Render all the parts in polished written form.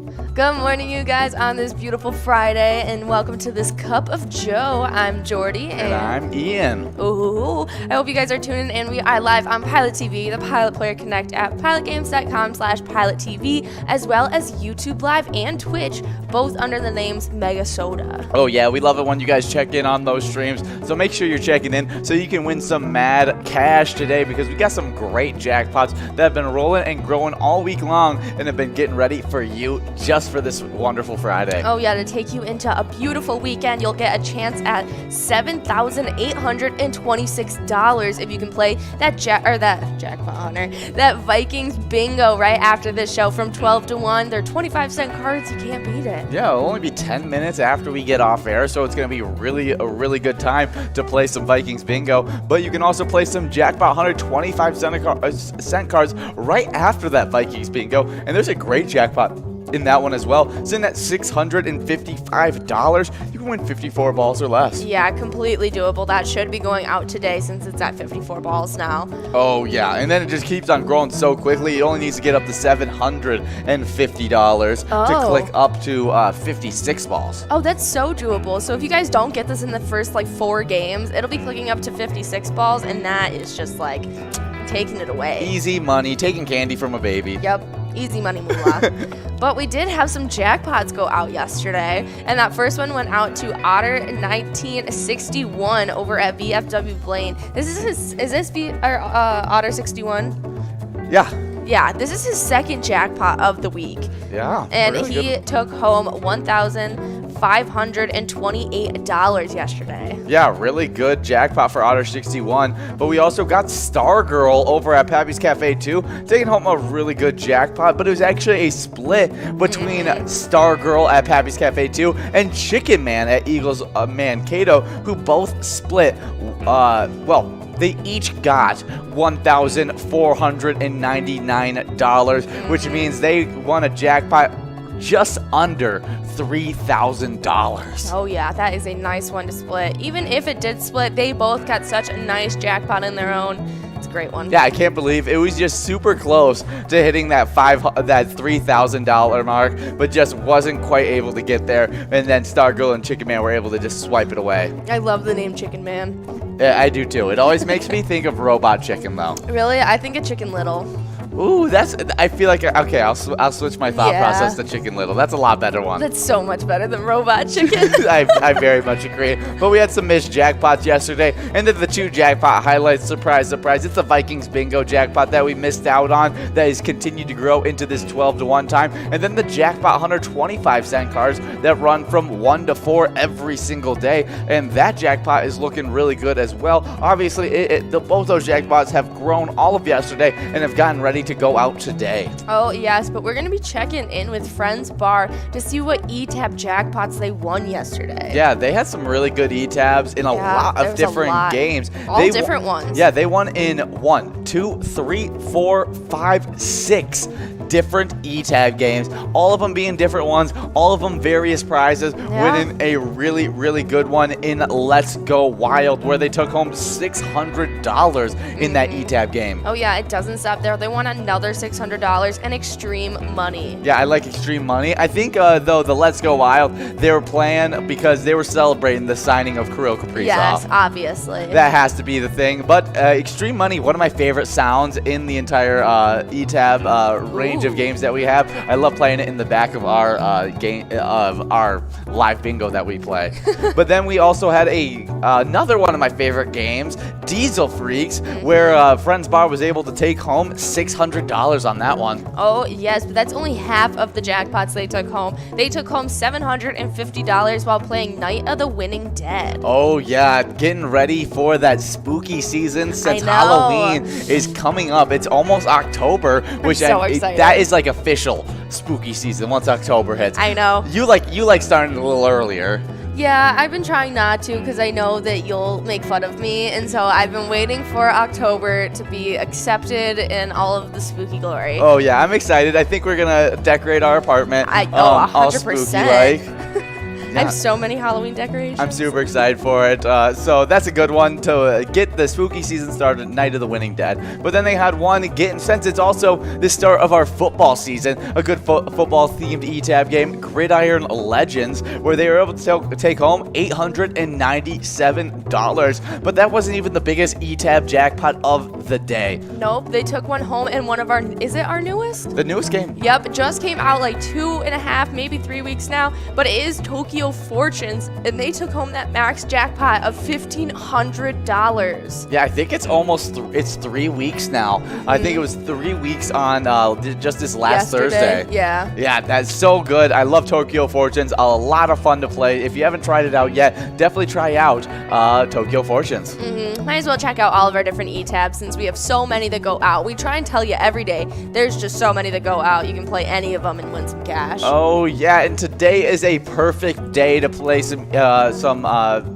Good morning, you guys, on this beautiful Friday, and welcome to this Cup of Joe. I'm Jordy. And I'm Ian. Ooh, I hope you guys are tuning in. We are live on Pilot TV, the Pilot Player Connect app, pilotgames.com/PilotTV, as well as YouTube Live and Twitch, both under the names Mega Soda. Oh, yeah, we love it when you guys check in on those streams, so make sure you're checking in so you can win some mad cash today, because we got some great jackpots that have been rolling and growing all week long and have been getting ready for you just for this wonderful Friday. Oh yeah, to take you into a beautiful weekend. You'll get a chance at $7,826 if you can play that jackpot hunter, that Vikings bingo right after this show from 12 to 1. They're 25-cent cards. You can't beat it. Yeah, it'll only be 10 minutes after we get off air, so it's going to be a really good time to play some Vikings bingo. But you can also play some jackpot hunter 25-cent cards right after that Vikings bingo, and there's a great jackpot in that one as well. Sitting at $655, you can win 54 balls or less. Yeah, completely doable. That should be going out today since it's at 54 balls now. Oh yeah, and then it just keeps on growing so quickly. It only needs to get up to $750 to click up to 56 balls. Oh, that's so doable. So if you guys don't get this in the first 4 games, it'll be clicking up to 56 balls, and that is just taking it away. Easy money, taking candy from a baby. Yep, easy money moolah. But we did have some jackpots go out yesterday, and that first one went out to Otter1961 over at VFW Blaine. Is this Otter61? Yeah. Yeah, this is his second jackpot of the week. Yeah. And really he good. took home $1,528 yesterday. Yeah, really good jackpot for Otter61. But we also got Stargirl over at Pappy's Cafe 2, taking home a really good jackpot. But it was actually a split between Stargirl at Pappy's Cafe 2 and Chicken Man at Eagles Mankato, who both split, they each got $1,499, which means they won a jackpot just under $3,000. Oh yeah, that is a nice one to split. Even if it did split, they both got such a nice jackpot in their own. It's a great one. Yeah, I can't believe it was just super close to hitting that $3,000 mark, but just wasn't quite able to get there. And then Stargirl and Chicken Man were able to just swipe it away. I love the name Chicken Man. Yeah, I do too. It always makes me think of Robot Chicken though. Really? I think of Chicken Little. Ooh, I feel like, okay, I'll switch my thought process to Chicken Little. That's a lot better one. That's so much better than Robot Chicken. I very much agree. But we had some missed jackpots yesterday, and then the 2 jackpot highlights, surprise, surprise. It's the Vikings bingo jackpot that we missed out on that has continued to grow into this 12 to 1 time. And then the jackpot hunter 25-cent cards that run from 1 to 4 every single day. And that jackpot is looking really good as well. Obviously, both those jackpots have grown all of yesterday and have gotten ready to go out today. Oh yes, but we're going to be checking in with Friends Bar to see what E-Tab jackpots they won yesterday. Yeah, they had some really good E-Tabs in a lot of different games. All different ones. Yeah, they won in 1, 2, 3, 4, 5, 6 different E-Tab games, all of them being different ones, all of them various prizes, winning a really good one in Let's Go Wild, where they took home $600 in that E-Tab game. Oh yeah, it doesn't stop there. They won another $600 and Extreme Money. Yeah, I like Extreme Money. I think, though, the Let's Go Wild, they were playing because they were celebrating the signing of Kirill Kaprizov. Yes, obviously. That has to be the thing. But Extreme Money, one of my favorite sounds in the entire E-Tab range of games that we have. I love playing it in the back of our our live bingo that we play. But then we also had another one of my favorite games, Diesel Freaks, where Friends Bar was able to take home $600 on that one. Oh yes, but that's only half of the jackpots they took home. They took home $750 while playing Night of the Winning Dead. Oh yeah, getting ready for that spooky season since Halloween is coming up. It's almost October, which so excited. That is official spooky season once October hits. I know. You like starting a little earlier. Yeah, I've been trying not to because I know that you'll make fun of me, and so I've been waiting for October to be accepted in all of the spooky glory. Oh yeah, I'm excited. I think we're gonna decorate our apartment. I know, all 100%. spooky like. I have so many Halloween decorations. I'm super excited for it. So that's a good one to get the spooky season started, Night of the Winning Dead. But then they had one since it's also the start of our football season, a good football-themed E-Tab game, Gridiron Legends, where they were able to take home $897. But that wasn't even the biggest E-Tab jackpot of the day. Nope, they took one home in one of our, is it our newest? The newest game. Yep, it just came out like 2.5, maybe 3 weeks now, but it is Tokyo Fortunes, and they took home that max jackpot of $1,500. Yeah, I think it's almost, it's 3 weeks now. I think it was 3 weeks on just this last Thursday. Yeah. Yeah, that's so good. I love Tokyo Fortunes. A lot of fun to play. If you haven't tried it out yet, definitely try out Tokyo Fortunes. Might as well check out all of our different E-Tabs since we have so many that go out. We try and tell you every day. There's just so many that go out. You can play any of them and win some cash. Oh yeah, and today is a perfect day to play some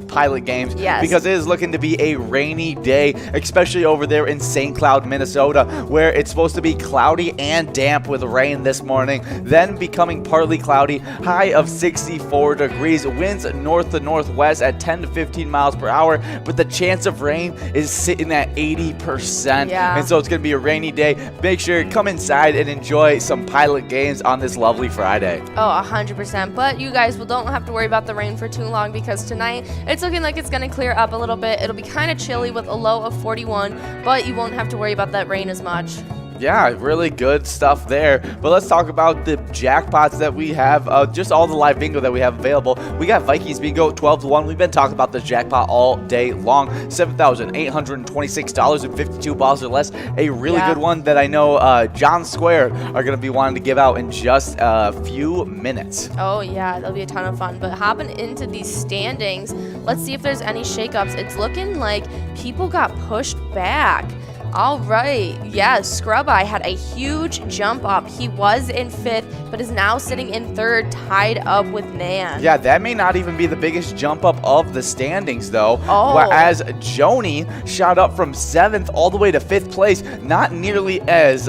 pilot games. Yes. Because it is looking to be a rainy day, especially over there in St. Cloud, Minnesota, where it's supposed to be cloudy and damp with rain this morning, then becoming partly cloudy, high of 64 degrees, winds north to northwest at 10 to 15 miles per hour, but the chance of rain is sitting at 80%. Yeah. And so it's going to be a rainy day. Make sure you come inside and enjoy some pilot games on this lovely Friday. Oh, 100%. But you guys don't have to worry about the rain for too long because tonight it's looking like it's going to clear up a little bit. It'll be kind of chilly with a low of 41, but you won't have to worry about that rain as much. Yeah, really good stuff there. But let's talk about the jackpots that we have, just all the live bingo that we have available. We got Vikings bingo 12-1. We've been talking about this jackpot all day long. $7,826.52 or less. A really good one that I know John Square are going to be wanting to give out in just a few minutes. Oh, yeah, that'll be a ton of fun. But hopping into these standings, let's see if there's any shakeups. It's looking like people got pushed back. All right. Yeah, Scrub Eye had a huge jump up. He was in 5th, but is now sitting in 3rd, tied up with Nan. Yeah, that may not even be the biggest jump up of the standings, though. Oh. Whereas Joni shot up from 7th all the way to 5th place. Not nearly as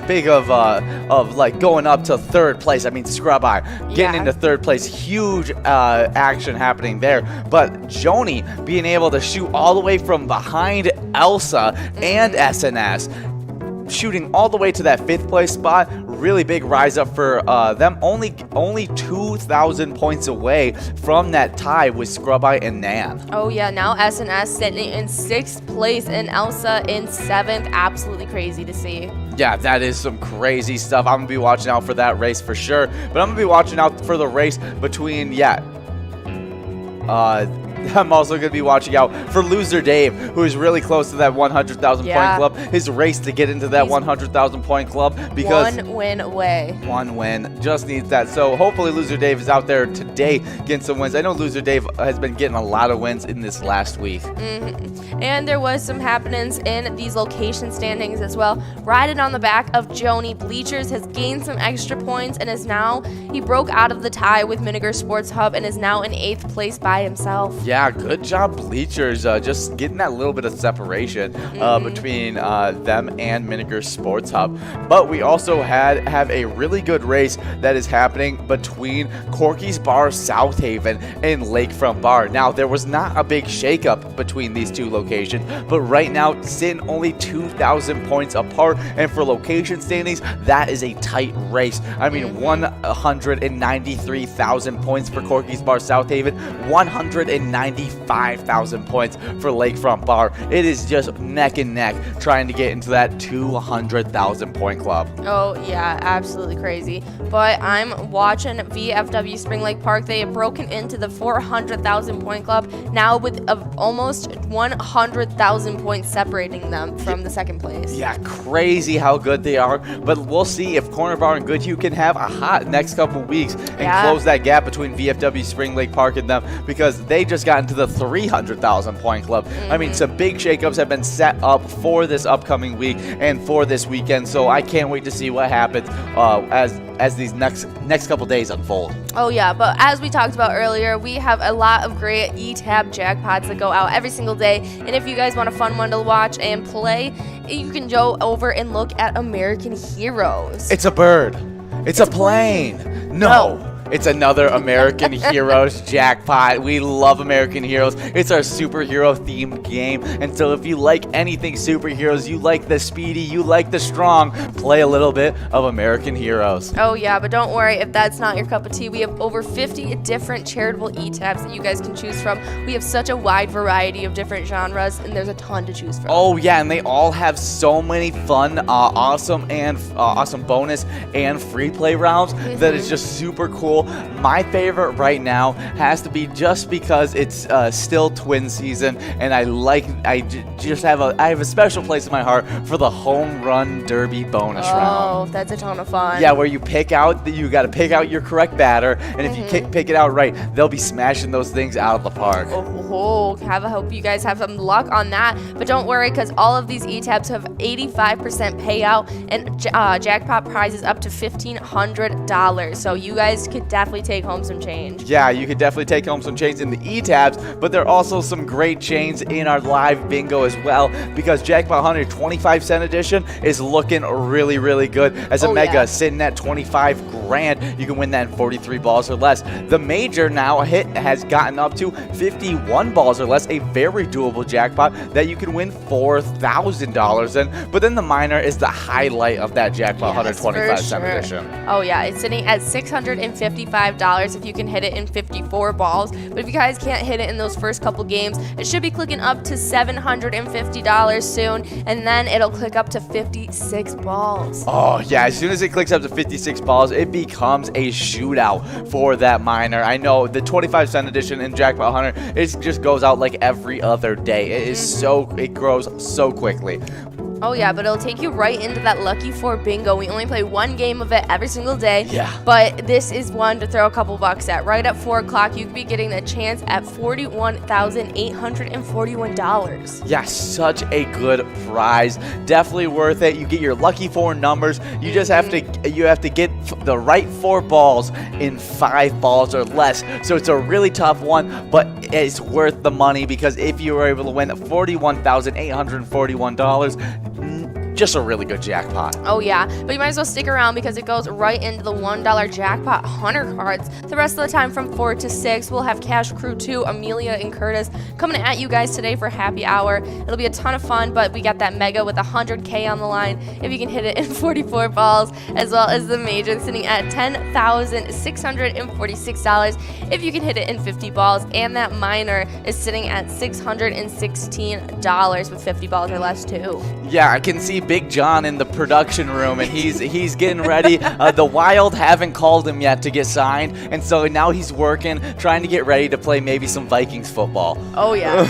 big of like going up to 3rd place. I mean, Scrub Eye getting into 3rd place. Huge action happening there. But Joni being able to shoot all the way from behind Elsa and SNS, shooting all the way to that 5th place spot. Really big rise up for them. Only 2,000 points away from that tie with Scrub Eye and Nan. Oh yeah, now SNS sitting in 6th place and Elsa in 7th. Absolutely crazy to see. Yeah, that is some crazy stuff. I'm gonna be watching out for that race for sure. But I'm gonna be watching out for the race between I'm also going to be watching out for Loser Dave, who is really close to that 100,000 point club. His race to get into that 100,000 point club, because one win away. One win, just needs that. So hopefully Loser Dave is out there today getting some wins. I know Loser Dave has been getting a lot of wins in this last week. And there was some happenings in these location standings as well. Riding on the back of Joni, Bleachers has gained some extra points and is now, he broke out of the tie with Miniger Sports Hub and is now in 8th place by himself. Yeah, good job, Bleachers. Just getting that little bit of separation between them and Miniger Sports Hub. But we also have a really good race that is happening between Corky's Bar South Haven and Lakefront Bar. Now, there was not a big shakeup between these two locations, but right now, sitting only 2,000 points apart. And for location standings, that is a tight race. I mean, 193,000 points for Corky's Bar South Haven, 195,000 points for Lakefront Bar. It is just neck and neck trying to get into that 200,000 point club. Oh yeah, absolutely crazy. But I'm watching VFW Spring Lake Park. They have broken into the 400,000 point club now with almost 100,000 points separating them from the 2nd place. Yeah, crazy how good they are. But we'll see if Corner Bar and Goodhue can have a hot next couple weeks and close that gap between VFW Spring Lake Park and them, because they just got into the 300,000 point club. I mean, some big shakeups have been set up for this upcoming week and for this weekend, so I can't wait to see what happens as these next couple days unfold. Oh yeah, but as we talked about earlier, we have a lot of great E-Tab jackpots that go out every single day, and if you guys want a fun one to watch and play, you can go over and look at American Heroes. It's a bird. It's a plane. No. It's another American Heroes jackpot. We love American Heroes. It's our superhero themed game. And so if you like anything superheroes, you like the speedy, you like the strong, play a little bit of American Heroes. Oh yeah, but don't worry if that's not your cup of tea. We have over 50 different charitable e-tabs that you guys can choose from. We have such a wide variety of different genres, and there's a ton to choose from. Oh yeah, and they all have so many fun, awesome bonus and free play rounds that is just super cool. My favorite right now has to be just because it's still twin season, and I have a special place in my heart for the home run derby bonus round. Oh, that's a ton of fun. Yeah, where you got to pick out your correct batter, and if you pick it out right, they'll be smashing those things out of the park. I hope you guys have some luck on that. But don't worry, because all of these e-tabs have 85% payout and jackpot prizes up to $1,500. So you guys could definitely take home some change. Yeah, you could definitely take home some chains in the e-tabs, but there are also some great chains in our live bingo as well, because Jackpot Hunter 25-cent edition is looking really, really good. As a mega sitting at 25 grand, you can win that in 43 balls or less. The major now has gotten up to 51 balls or less, a very doable jackpot that you can win $4,000 in. But then the minor is the highlight of that Jackpot Hunter 25-cent edition. Oh yeah, it's sitting at $655 if you can hit it in 54 balls. But if you guys can't hit it in those first couple games, it should be clicking up to $750 soon, and then it'll click up to 56 balls. Oh yeah, as soon as it clicks up to 56 balls, it becomes a shootout for that minor. I know the 25-cent edition in Jackpot Hunter, it just goes out like every other day. It grows so quickly. Oh yeah, but it'll take you right into that Lucky 4 bingo. We only play one game of it every single day. Yeah. But this is one to throw a couple bucks at. Right at 4 o'clock, you could be getting a chance at $41,841. Yeah, such a good prize. Definitely worth it. You get your Lucky 4 numbers. You just have to get the right 4 balls in 5 balls or less. So it's a really tough one, but it's worth the money, because if you were able to win $41,841, just a really good jackpot. Oh yeah, but you might as well stick around, because it goes right into the $1 jackpot hunter cards. The rest of the time from 4 to 6, we'll have Cash Crew 2, Amelia and Curtis coming at you guys today for happy hour. It'll be a ton of fun, but we got that mega with 100K on the line if you can hit it in 44 balls, as well as the major sitting at $10,646 if you can hit it in 50 balls, and that minor is sitting at $616 with 50 balls or less too. Yeah, I can see Big John in the production room, and he's getting ready. The Wild haven't called him yet to get signed, and so now he's working, trying to get ready to play maybe some Vikings football. Oh yeah.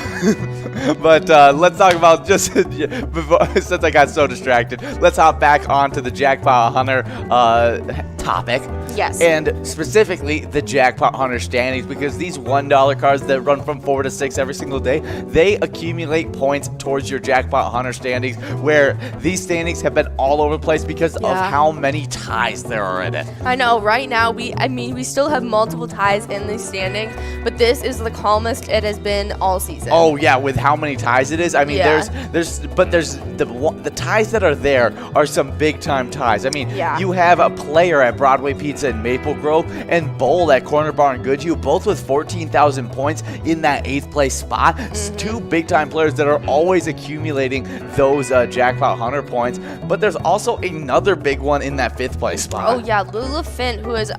But let's talk about since I got so distracted, let's hop back onto the Jackpot Hunter topic. Yes. And specifically the Jackpot Hunter standings, because these $1 cards that run from 4 to 6 every single day, they accumulate points towards your Jackpot Hunter standings, where these standings have been all over the place because of how many ties there are in it. I know, right now we still have multiple ties in these standings, but this is the calmest it has been all season. Oh yeah, with how many ties it is. I mean, there's the ties that are there are some big time ties. I mean, you have a player at Broadway Pizza in Maple Grove and Bold at Corner Bar in Goodhue, both with 14,000 points in that 8th place spot. Two big time players that are always accumulating those Jackpot Hunter points. But there's also another big one in that 5th place spot. Oh yeah, Lula Finn, who is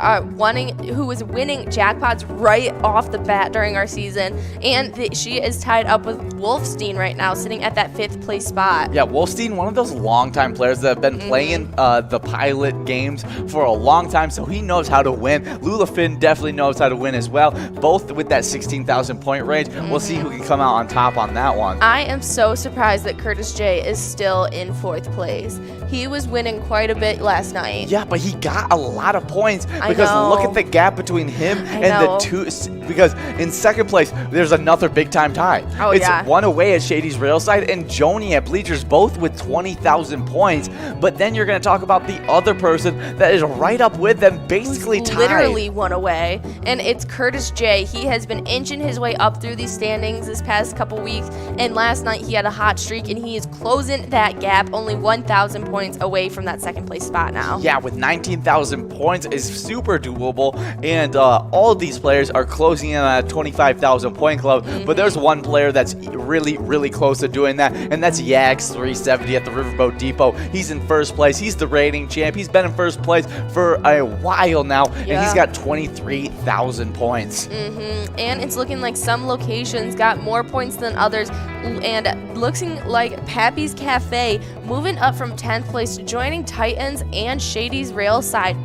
winning jackpots right off the bat during our season, and she is tied up with Wolfstein right now, sitting at that 5th place spot. Yeah, Wolfstein, one of those longtime players that have been playing the pilot games for a long time, so he knows how to win. Lula Finn definitely knows how to win as well, both with that 16,000 point range. We'll see who can come out on top on that one. I am so surprised that Curtis J is still in 4th place. He was winning quite a bit last night. Yeah, but he got a lot of points, because look at the gap between him and the two, because in 2nd place there's another big time tie. It's one away at Shady's Railside and Joni at Bleachers, both with 20,000 points. But then you're going to talk about the other person that is right up with them, basically tied. Literally one away, and it's Curtis J. He has been inching his way up through these standings this past couple weeks, and last night he had a hot streak, and he is closing that gap, only 1,000 points points away from that second place spot now. Yeah, with 19,000 points is super doable, and all of these players are closing in on a 25,000 point club, but there's one player that's really, really close to doing that, and that's Yags370 at the Riverboat Depot. He's in first place. He's the reigning champ. He's been in first place for a while now, and he's got 23,000 points. And it's looking like some locations got more points than others, and looking like Pappy's Cafe moving up from 10th place, joining Titans and Shady's Railside,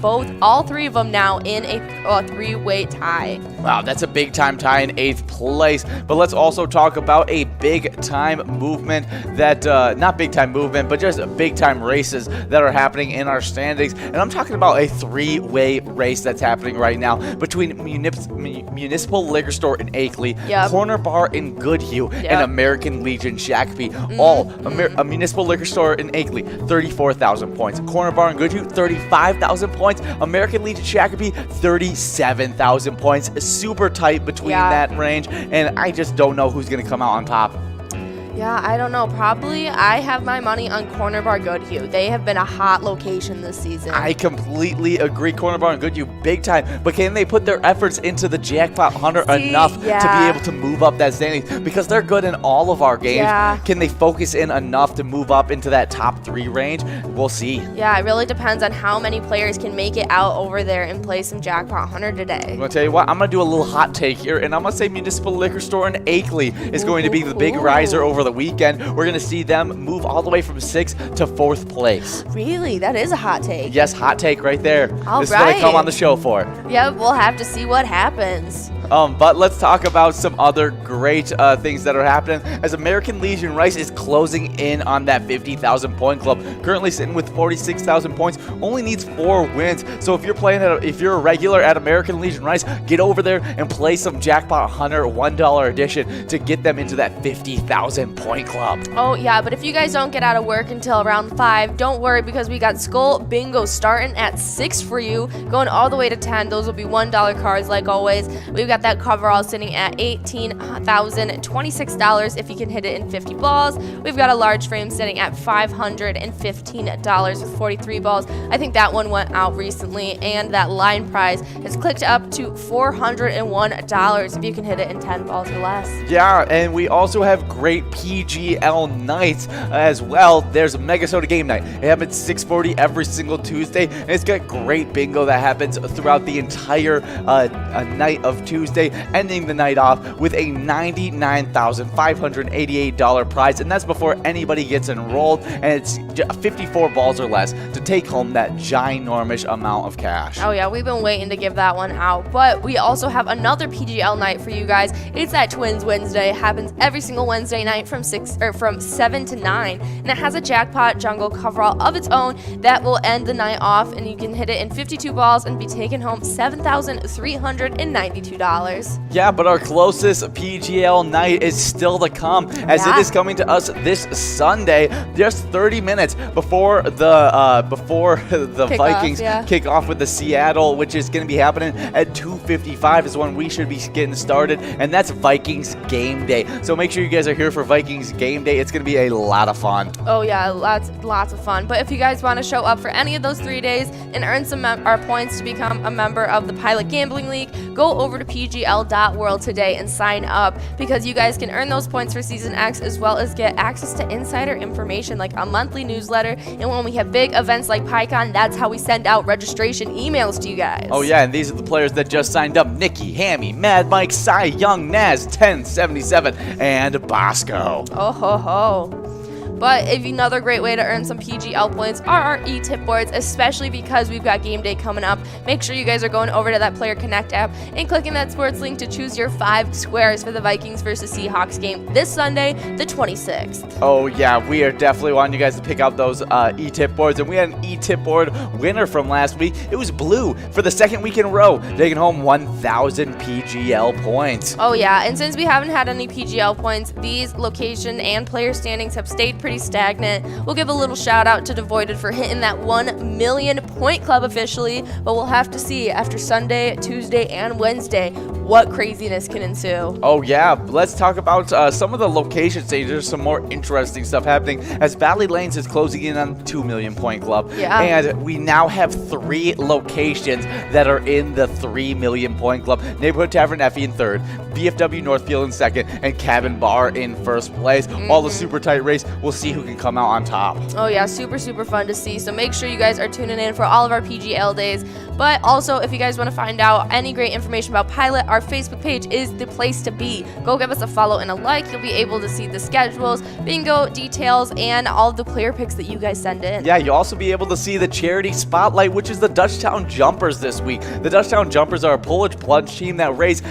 all three of them now in a three-way tie. Wow, that's a big-time tie in 8th place. But let's also talk about a big-time movement that, not big-time movement, but just big-time races that are happening in our standings. And I'm talking about a three-way race that's happening right now between Municipal Liquor Store in Akeley, Corner Bar in Goodhue, and American Legion Shakopee. A Municipal Liquor Store in Akeley, 34,000 points. Corner Bar in Goodhue, 35,000 points. American Legion Shakopee, 37,000 points. Super tight between that range, and I just don't know who's going to come out on top. Yeah, I don't know. Probably I have my money on Corner Bar Goodhue. They have been a hot location this season. I completely agree. Corner Bar and Goodhue, big time. But can they put their efforts into the Jackpot Hunter enough to be able to move up that standing? Because they're good in all of our games. Can they focus in enough to move up into that top 3 range? We'll see. Yeah, it really depends on how many players can make it out over there and play some Jackpot Hunter today. I'm going to tell you what, I'm going to do a little hot take here, and I'm going to say Municipal Liquor Store in Akeley is going to be the big riser over the weekend. We're going to see them move all the way from 6th to 4th place. Really? That is a hot take. Yes, hot take right there. This is what I come on the show for. Yeah, we'll have to see what happens. But let's talk about some other great things that are happening as American Legion Rice is closing in on that 50,000 point club. Currently sitting with 46,000 points, only needs 4 wins. So if you're a regular at American Legion Rice, get over there and play some Jackpot Hunter $1 edition to get them into that 50,000 point club. Oh yeah, but if you guys don't get out of work until around 5, don't worry, because we got Skull Bingo starting at 6 for you, going all the way to 10. Those will be $1 cards like always. We've got that coverall sitting at $18,026 if you can hit it in 50 balls. We've got a large frame sitting at $515 with 43 balls. I think that one went out recently, and that line prize has clicked up to $401 if you can hit it in 10 balls or less. Yeah, and we also have great PGL nights as well. There's a Mega Soda Game Night. It happens 6:40 every single Tuesday, and it's got great bingo that happens throughout the entire night of Tuesday, ending the night off with a $99,588 prize, and that's before anybody gets enrolled, and it's 54 balls or less to take home that ginormous amount of cash. Oh yeah, we've been waiting to give that one out, but we also have another PGL night for you guys. It's at Twins Wednesday. It happens every single Wednesday night from 7 to 9, and it has a jackpot jungle coverall of its own that will end the night off, and you can hit it in 52 balls and be taking home $7,392. Yeah, but our closest PGL night is still to come, as it is coming to us this Sunday, just 30 minutes before the Vikings kick off with the Seattle, which is going to be happening at 2:55 is when we should be getting started, and that's Vikings game day. So make sure you guys are here for Vikings game day. It's going to be a lot of fun. Oh yeah, lots of fun. But if you guys want to show up for any of those 3 days and earn some points to become a member of the Pilot Gambling League, go over to pgl.world today and sign up, because you guys can earn those points for Season X, as well as get access to insider information like a monthly newsletter. And when we have big events like PyCon, that's how we send out registration emails to you guys. Oh yeah, and these are the players that just signed up: Nikki, Hammy, Mad Mike, Cy Young, Naz, 1077, and Bosco. Oh ho ho. But another great way to earn some PGL points are our e-tip boards, especially because we've got game day coming up. Make sure you guys are going over to that Player Connect app and clicking that sports link to choose your 5 squares for the Vikings versus Seahawks game this Sunday, the 26th. Oh yeah, we are definitely wanting you guys to pick out those e-tip boards, and we had an e-tip board winner from last week. It was Blue for the 2nd week in a row, taking home 1,000 PGL points. Oh yeah, and since we haven't had any PGL points, these location and player standings have stayed pretty stagnant. We'll give a little shout out to Devoided for hitting that 1 million point club officially, but we'll have to see after Sunday, Tuesday, and Wednesday what craziness can ensue. Oh yeah, let's talk about some of the locations. There's some more interesting stuff happening as Valley Lanes is closing in on 2 million point club. Yeah. And we now have 3 locations that are in the 3 million point club. Neighborhood Tavern Effie in 3rd, BFW Northfield in 2nd, and Cabin Bar in 1st place. All the super tight race. We'll see who can come out on top. Oh yeah, super fun to see. So make sure you guys are tuning in for all of our PGL days. But also, if you guys want to find out any great information about Pilot, our Facebook page is the place to be. Go give us a follow and a like. You'll be able to see the schedules, bingo details, and all of the player picks that you guys send in. Yeah, you'll also be able to see the charity spotlight, which is the Dutchtown Jumpers this week. The Dutchtown Jumpers are a Polish plunge team that have raised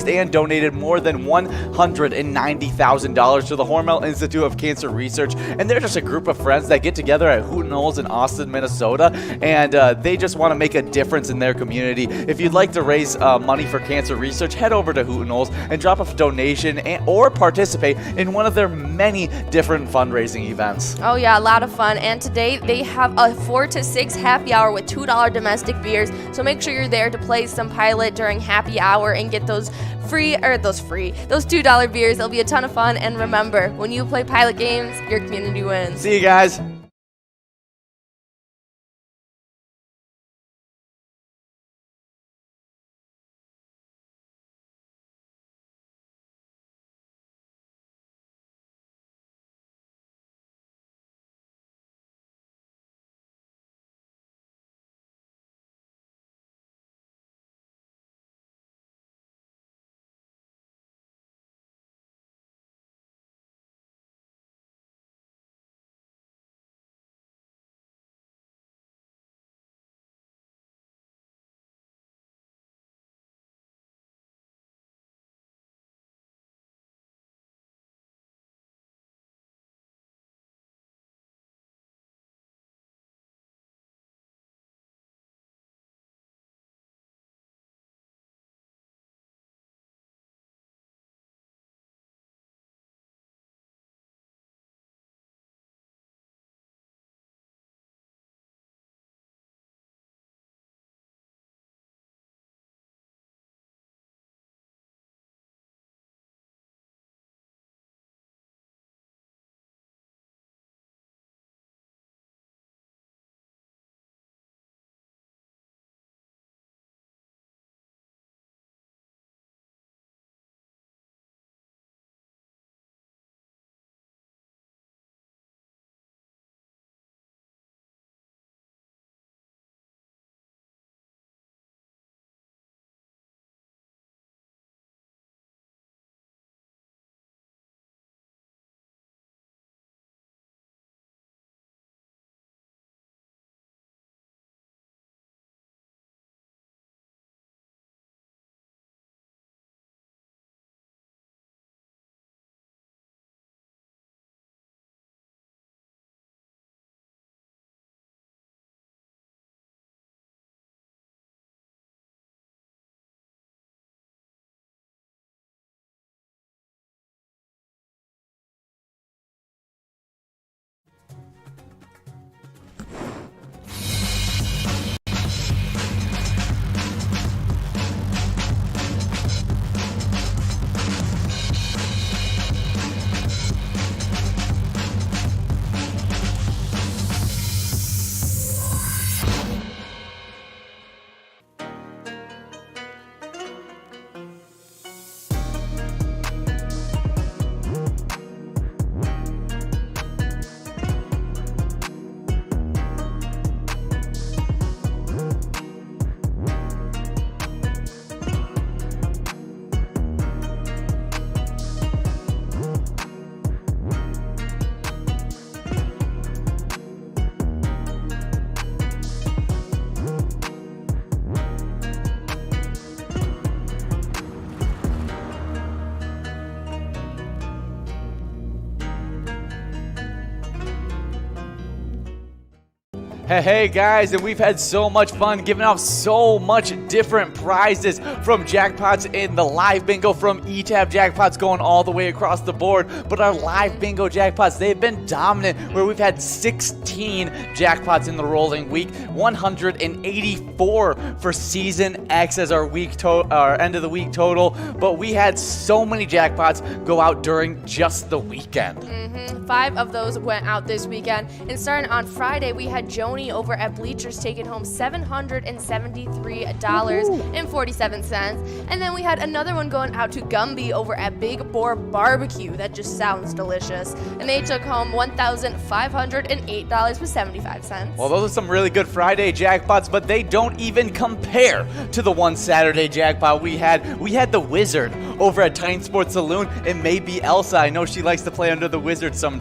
and donated more than $190,000 to the Hormel Institute of Cancer Research, and they're just a group of friends that get together at Hooten Knolls in Austin, Minnesota, and they just want to make a difference in their community. If you'd like to raise money for cancer research, head over to Hooten Knolls and drop a donation or participate in one of their many different fundraising events. Oh yeah, a lot of fun. And today they have a 4 to 6 happy hour with $2 domestic beers. So make sure you're there to play some Pilot during happy hour and get those $2 beers. It'll be a ton of fun. And remember, when you play Pilot games, your community wins. See you guys. Hey guys, and we've had so much fun giving out so much different prizes from jackpots in the live bingo, from E-Tab jackpots going all the way across the board. But our live bingo jackpots, they've been dominant, where we've had 16 jackpots in the rolling week, 184 for Season X as our end of the week total. But we had so many jackpots go out during just the weekend. 5 of those went out this weekend. And starting on Friday, we had Joni over at Bleachers taking home $773.47. And then we had another one going out to Gumby over at Big Boar Barbecue. That just sounds delicious. And they took home $1,508.75. Well, those are some really good Friday jackpots, but they don't even compare to the one Saturday jackpot we had. We had the Wizard over at Titan Sports Saloon, and maybe Elsa. I know she likes to play under the Wizard sometimes,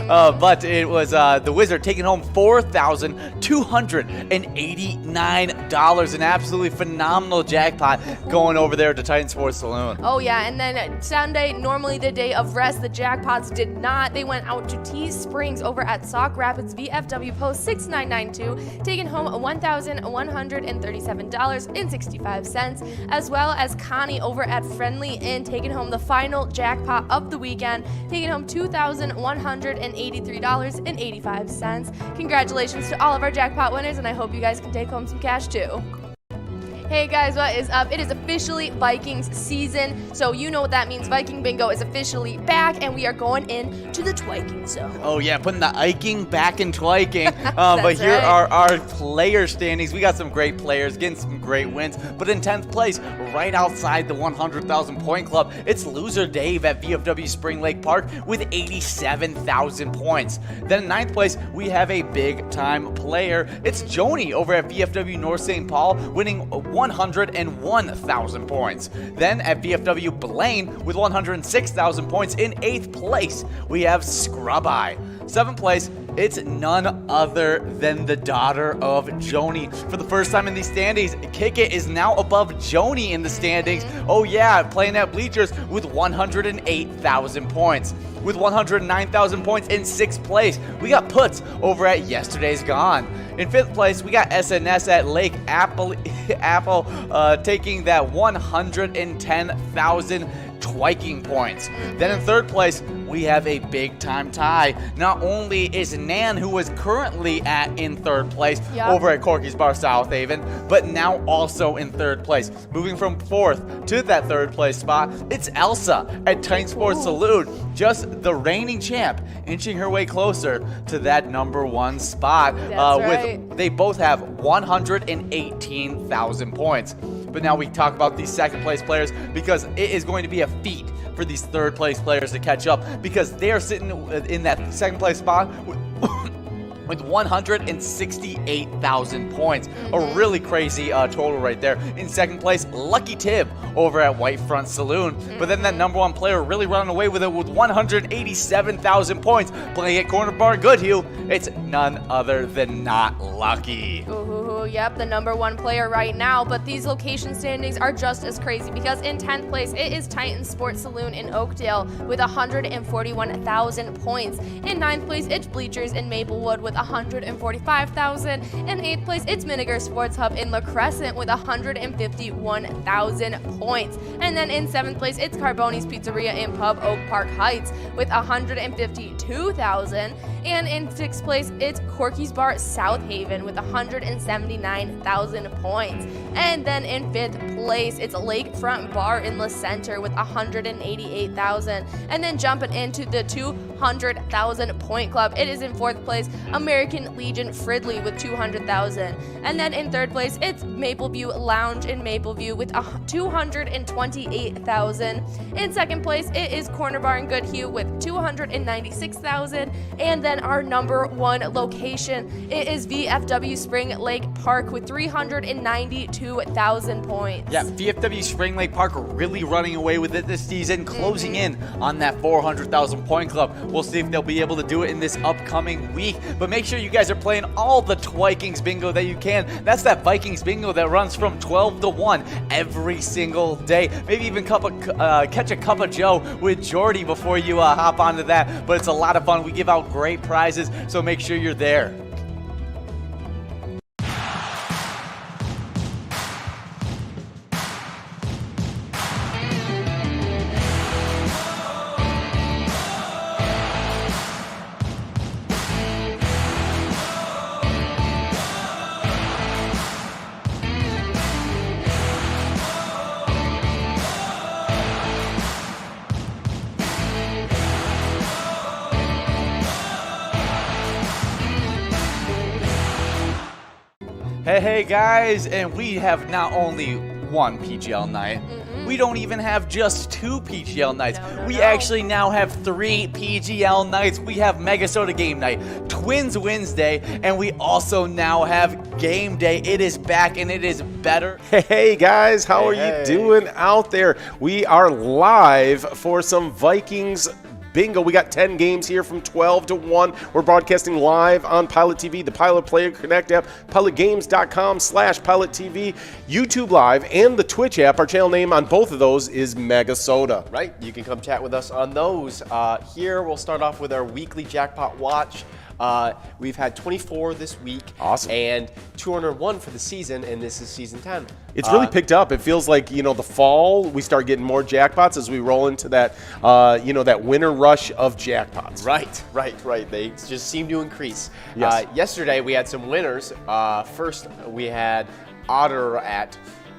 but it was the Wizard taking home $4,289. An absolutely phenomenal jackpot going over there to Titan Sports Saloon. Oh yeah, and then Sunday, normally the day of rest, the jackpots did not. They went out to T Springs over at Sauk Rapids VFW Post 6992, taking home $1,137.65, as well as Connie over at Friendly Inn taking home the final jackpot of the weekend, taking home $2,183.85. Congratulations to all of our jackpot winners, and I hope you guys can take home some cash too. Hey guys, what is up? It is officially Vikings season, so you know what that means. Viking Bingo is officially back, and we are going into the Twiking zone. Oh yeah, putting the Iking back in Twiking. But here are our player standings. We got some great players, getting some great wins. But in 10th place, right outside the 100,000 point club, it's loser Dave at VFW Spring Lake Park with 87,000 points. Then in 9th place, we have a big time player. It's Joni over at VFW North St. Paul, winning 101,000 points. Then at VFW Blaine with 106,000 points in 8th place, we have Scrub-Eye. 7th place, it's none other than the daughter of Joni. For the first time in these standings, Kick It is now above Joni in the standings. Oh yeah, playing at Bleachers with 108,000 points. With 109,000 points in 6th place, we got Puts over at Yesterday's Gone. In 5th place, we got SNS at Lake Apple taking that 110,000 Twiking points. Then in 3rd place, we have a big time tie. Not only is Nan, who was currently in 3rd place over at Corky's Bar South Haven, but now also in 3rd place. Moving from 4th to that 3rd place spot, it's Elsa at Titan Sports Saloon, just the reigning champ, inching her way closer to that number 1 spot. They both have 118,000 points. But now we talk about these 2nd place players, because it is going to be a feat for these 3rd place players to catch up, because they're sitting in that 2nd place spot with 168,000 points. A really crazy total right there. In 2nd place, Lucky Tib over at Whitefront Saloon. But then that number 1 player really running away with it with 187,000 points. Playing at Corner Bar Goodhue, it's none other than Not Lucky. Yep, the number 1 player right now. But these location standings are just as crazy, because in 10th place, it is Titan Sports Saloon in Oakdale with 141,000 points. In 9th place, it's Bleachers in Maplewood with 145,000. In 8th place, it's Miniger Sports Hub in La Crescent with 151,000 points. And then in 7th place, it's Carboni's Pizzeria in Pub Oak Park Heights with 152,000. And in 6th place, it's Corky's Bar South Haven with 179,000 points. And then in 5th place, it's Lakefront Bar in La Center with 188,000. And then jumping into the 200,000 point club, it is in 4th place, American Legion Fridley with 200,000. And then in 3rd place, it's Mapleview Lounge in Mapleview with 228,000. In 2nd place, it is Corner Bar in Goodhue with 296,000. And then our number 1 location, it is VFW Spring Lake Park with 392,000 points. Yeah, VFW Spring Lake Park are really running away with it this season, closing in on that 400,000 point club. We'll see if they'll be able to do it in this upcoming week. But make sure you guys are playing all the Twikings bingo that you can. That's that Vikings bingo that runs from 12 to 1 every single day. Maybe even catch a cup of Joe with Jordy before you hop onto that. But it's a lot of fun. We give out great prizes, so make sure you're there. Hey guys, and we have not only one PGL night, we don't even have just 2 PGL nights. We actually now have 3 PGL nights. We have Mega Soda Game Night, Twins Wednesday, and we also now have Game Day. It is back and it is better. Hey guys, how are you doing out there? We are live for some Vikings bingo. We got 10 games here from 12 to 1. We're broadcasting live on Pilot TV, the Pilot Player Connect app, pilotgames.com/PilotTV, YouTube Live, and the Twitch app. Our channel name on both of those is Mega Soda. Right, you can come chat with us on those. Here, we'll start off with our weekly jackpot watch. We've had 24 this week. Awesome. And 201 for the season, and this is season 10. It's really picked up. It feels like, the fall, we start getting more jackpots as we roll into that, that winter rush of jackpots. Right. They just seem to increase. Yes. Yesterday, we had some winners. First, we had Otter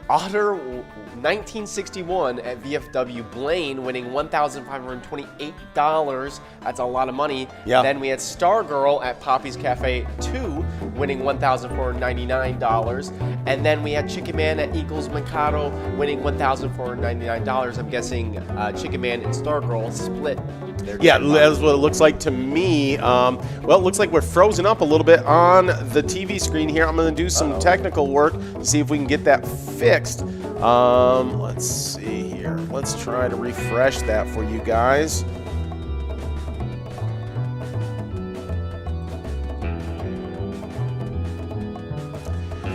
1961 at VFW Blaine winning $1,528. That's a lot of money. Yeah. Then we had Stargirl at Poppy's Cafe 2 winning $1,499. And then we had Chicken Man at Eagles Mikado winning $1,499. I'm guessing Chicken Man and Stargirl split. Yeah, that's what it looks like to me. Well, it looks like we're frozen up a little bit on the TV screen here. I'm going to do some technical work to see if we can get that fixed. Let's see here. Let's try to refresh that for you guys.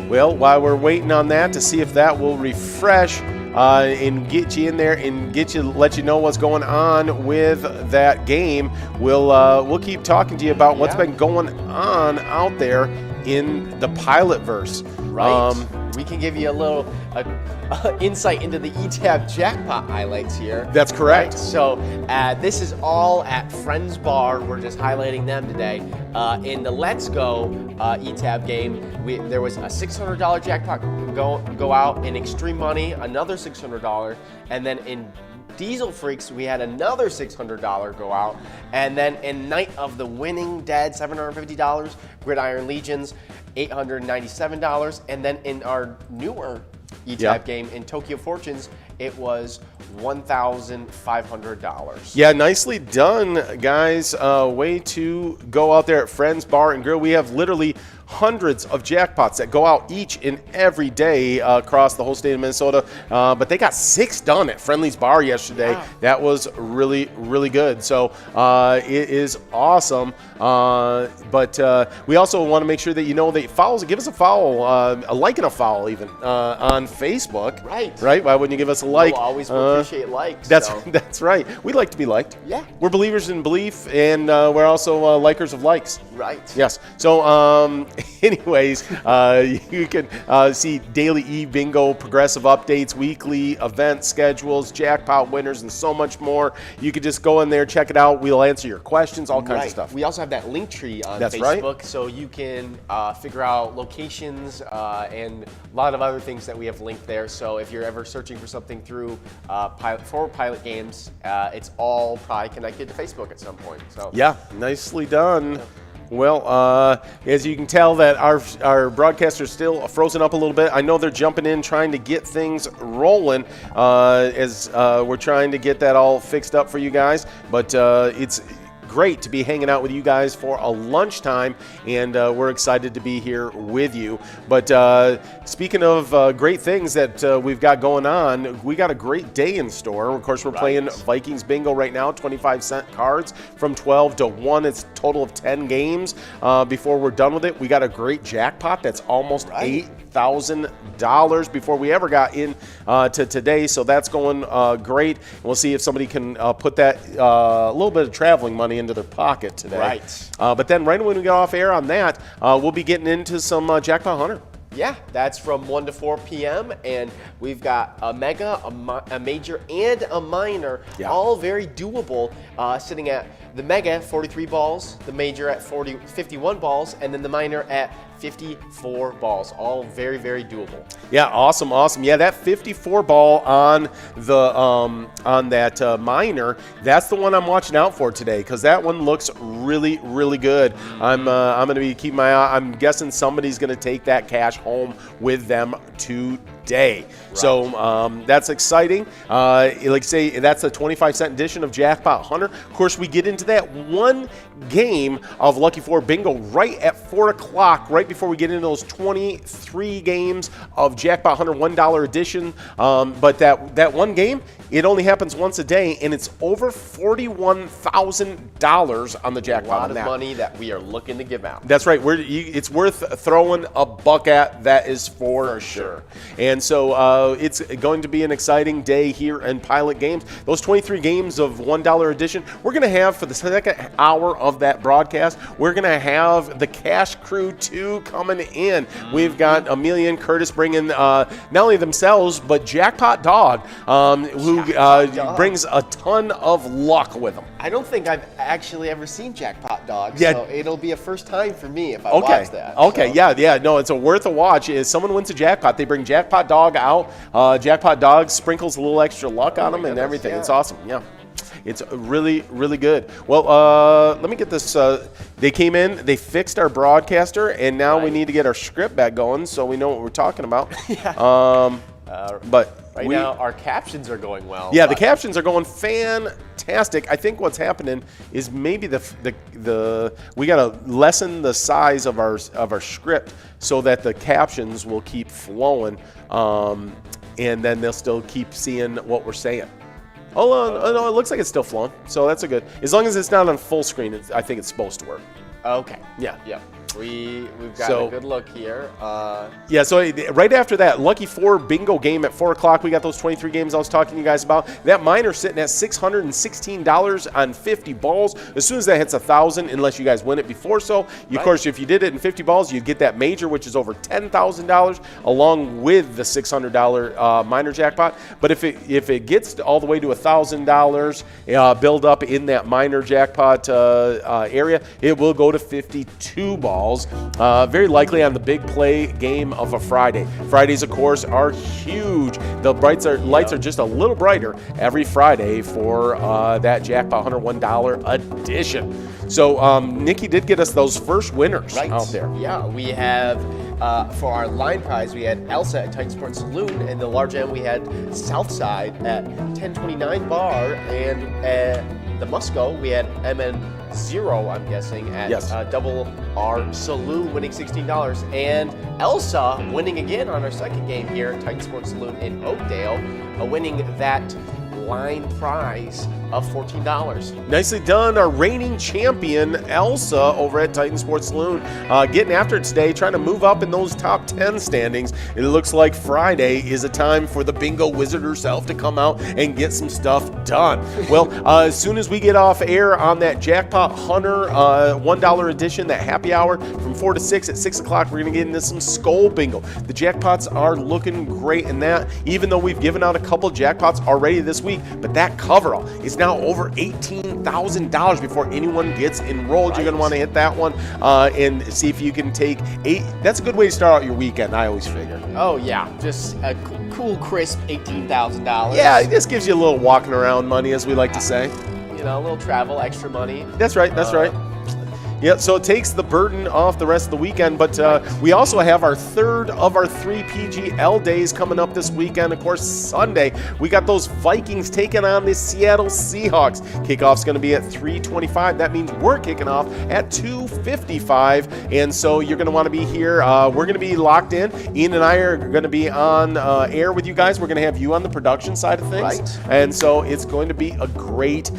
Well, while we're waiting on that to see if that will refresh and get you in there and let you know what's going on with that game, we'll keep talking to you about what's been going on out there in the Pilotverse. Right. We can give you a little insight into the ETAB jackpot highlights here. That's correct. Right? So this is all at Friends Bar. We're just highlighting them today. In the Let's Go ETAB game, there was a $600 jackpot go out. In Extreme Money, another $600. And then in Diesel Freaks, we had another $600 go out. And then in Night of the Winning Dead, $750. Gridiron Legions, $897. And then in our newer ETAB game in Tokyo Fortunes, it was $1,500. Yeah, nicely done, guys. Way to go out there at Friends Bar and Grill. We have literally hundreds of jackpots that go out each and every day across the whole state of Minnesota. But they got 6 done at Friendly's Bar yesterday. Wow. That was really, really good. So it is awesome. But we also want to make sure that you know that give us a follow, a like and a follow even on Facebook. Right. Why wouldn't you give us a like? We'll always appreciate likes. That's right. We like to be liked. Yeah. We're believers in belief, and we're also likers of likes. Right. Yes. So, anyways, you can see daily e-bingo, progressive updates, weekly event schedules, jackpot winners, and so much more. You can just go in there, check it out. We'll answer your questions, all kinds of stuff. We also have that link tree on Facebook, so you can figure out locations and a lot of other things that we have linked there. So if you're ever searching for something through Pilot Games, it's all probably connected to Facebook at some point. So yeah, nicely done. Well, as you can tell that our broadcaster's still frozen up a little bit. I know they're jumping in trying to get things rolling as we're trying to get that all fixed up for you guys. But it's great to be hanging out with you guys for a lunchtime, and we're excited to be here with you. But speaking of great things that we've got going on, we got a great day in store. Of course, we're playing Vikings Bingo right now, 25-cent cards from 12 to 1. It's a total of 10 games. Before we're done with it, we got a great jackpot that's almost $8,000 before we ever got in to today. So that's going great. And we'll see if somebody can put that little bit of traveling money into their pocket today. Right. But then right when we get off air on that, we'll be getting into some Jackpot Hunter. Yeah, that's from 1 to 4 p.m. And we've got a mega, a major, and a minor, all very doable, sitting at the mega at 43 balls, the major at 51 balls, and then the minor at 54 balls, all very, very doable. Yeah, awesome. Yeah, that 54 ball on the on that minor, that's the one I'm watching out for today because that one looks really, really good. I'm going to be keeping my eye. I'm guessing somebody's going to take that cash home with them today. Right. So that's exciting. Like I say, that's a 25-cent edition of Jackpot Hunter. Of course, we get into that one game of Lucky 4 Bingo right at 4 o'clock, right before we get into those 23 games of Jackpot Hunter $1 edition. But that one game, it only happens once a day, and it's over $41,000 on the jackpot. A lot of money that we are looking to give out. That's right. It's worth throwing a buck at, that is for sure. And so it's going to be an exciting day here in Pilot Games. Those 23 games of $1 edition, we're going to have for the second hour of that broadcast, we're going to have the Cash Crew 2 coming in. We've got Amelia and Curtis bringing not only themselves, but Jackpot Dog, who brings a ton of luck with them. I don't think I've actually ever seen Jackpot Dog, so it'll be a first time for me if I watch that. Okay, so. Yeah, no, it's worth a watch. If someone wins a jackpot, they bring Jackpot Dog out. Jackpot Dog sprinkles a little extra luck on them and everything. Yeah. It's awesome, yeah. It's really, really good. Well, let me get this. They came in, they fixed our broadcaster, and now we need to get our script back going so we know what we're talking about. Yeah. But right now, our captions are going well. Yeah, the captions are going fantastic. I think what's happening is maybe we got to lessen the size of our script so that the captions will keep flowing, and then they'll still keep seeing what we're saying. Oh, no, it looks like it's still flowing, so that's a good. As long as it's not on full screen, I think it's supposed to work. Okay. Yeah. We've got a good look here. Yeah, so right after that, Lucky 4 Bingo game at 4 o'clock, we got those 23 games I was talking to you guys about. That minor sitting at $616 on 50 balls. As soon as that hits 1,000, unless you guys win it before of course, if you did it in 50 balls, you'd get that major, which is over $10,000, along with the $600 minor jackpot. But if it gets all the way to $1,000, build up in that minor jackpot area, it will go to 52 balls. Very likely on the big play game of a Friday. Fridays, of course, are huge. The lights are just a little brighter every Friday for that Jackpot Hunter $1 edition. So Nikki did get us those first winners out there. Yeah, we have for our line prize, we had Elsa at Titan Sports Saloon, and the large end we had Southside at 1029 Bar, and the Musco we had MN0, I'm guessing, at Double R Saloon, winning $16, and Elsa winning again on our second game here at Titan Sports Saloon in Oakdale, winning that line prize of $14. Nicely done. Our reigning champion, Elsa, over at Titan Sports Saloon, getting after it today, trying to move up in those top 10 standings. It looks like Friday is a time for the bingo wizard herself to come out and get some stuff done. Well, as soon as we get off air on that Jackpot Hunter $1 edition, that happy hour from 4 to 6, at 6 o'clock, we're going to get into some Skull Bingo. The jackpots are looking great in that, even though we've given out a couple jackpots already this week, but that coverall is now over $18,000 before anyone gets enrolled. You're going to want to hit that one and see if you can take 8. That's a good way to start out your weekend, I always figure. Oh, yeah. Just a cool, crisp $18,000. Yeah, it just gives you a little walking around money, as we like to say. A little travel, extra money. That's right. Yeah, so it takes the burden off the rest of the weekend, but we also have our third of our 3 PGL days coming up this weekend. Of course, Sunday, we got those Vikings taking on the Seattle Seahawks. Kickoff's going to be at 3:25. That means we're kicking off at 2:55, and so you're going to want to be here. We're going to be locked in. Ian and I are going to be on air with you guys. We're going to have you on the production side of things, and so it's going to be a great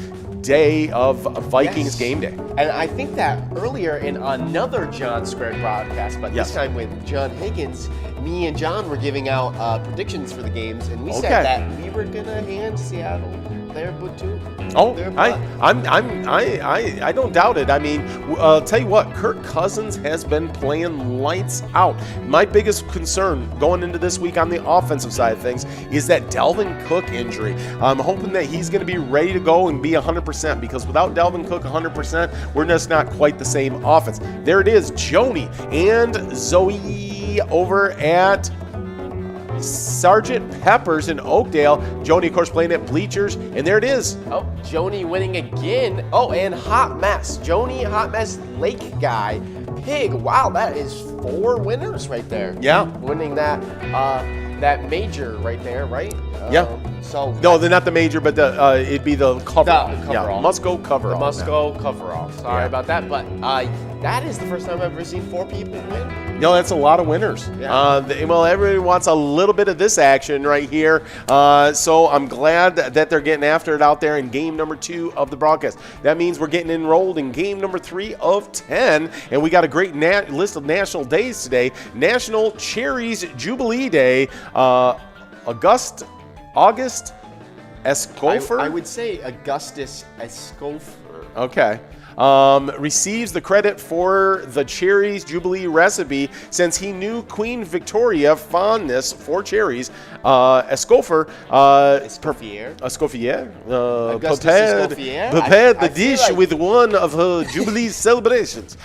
day of Vikings game day. And I think that earlier in another John Squared broadcast, but this time with John Higgins, me and John were giving out predictions for the games, and we Okay. said that we were gonna hand Seattle their boot too. Oh, Their I don't doubt it. I mean, I'll tell you what, Kirk Cousins has been playing lights out. My biggest concern going into this week on the offensive side of things is that Dalvin Cook injury. I'm hoping that he's going to be ready to go and be 100%, because without Dalvin Cook 100%, we're just not quite the same offense. There it is, Joni and Zoe over at Sergeant Peppers in Oakdale. Joni, of course, playing at Bleachers, and there it is. Oh, Joni winning again. Oh, and Hot Mess. Joni, Hot Mess, Lake Guy, Pig. Wow, that is 4 winners right there. Yeah. Winning that that major right there, right? Yeah. So No, they're not the major, but it'd be the cover. The cover yeah, all. must go cover. the all must now. go cover off. Sorry Yeah. about that, but that is the first time I've ever seen 4 people win. No, that's a lot of winners. Yeah. Well, everybody wants a little bit of this action right here. So I'm glad that they're getting after it out there in game number 2 of the broadcast. That means we're getting enrolled in game number 3 of 10. And we got a great list of national days today. National Cherries Jubilee Day. August Escofer. I would say Augustus Escofer. Okay. Receives the credit for the cherries Jubilee recipe since he knew Queen Victoria fondness for cherries. Escoffer, Escoffier. Escoffier, Augustus Escoffier? prepared I the feel dish like- with one of her Jubilee celebrations.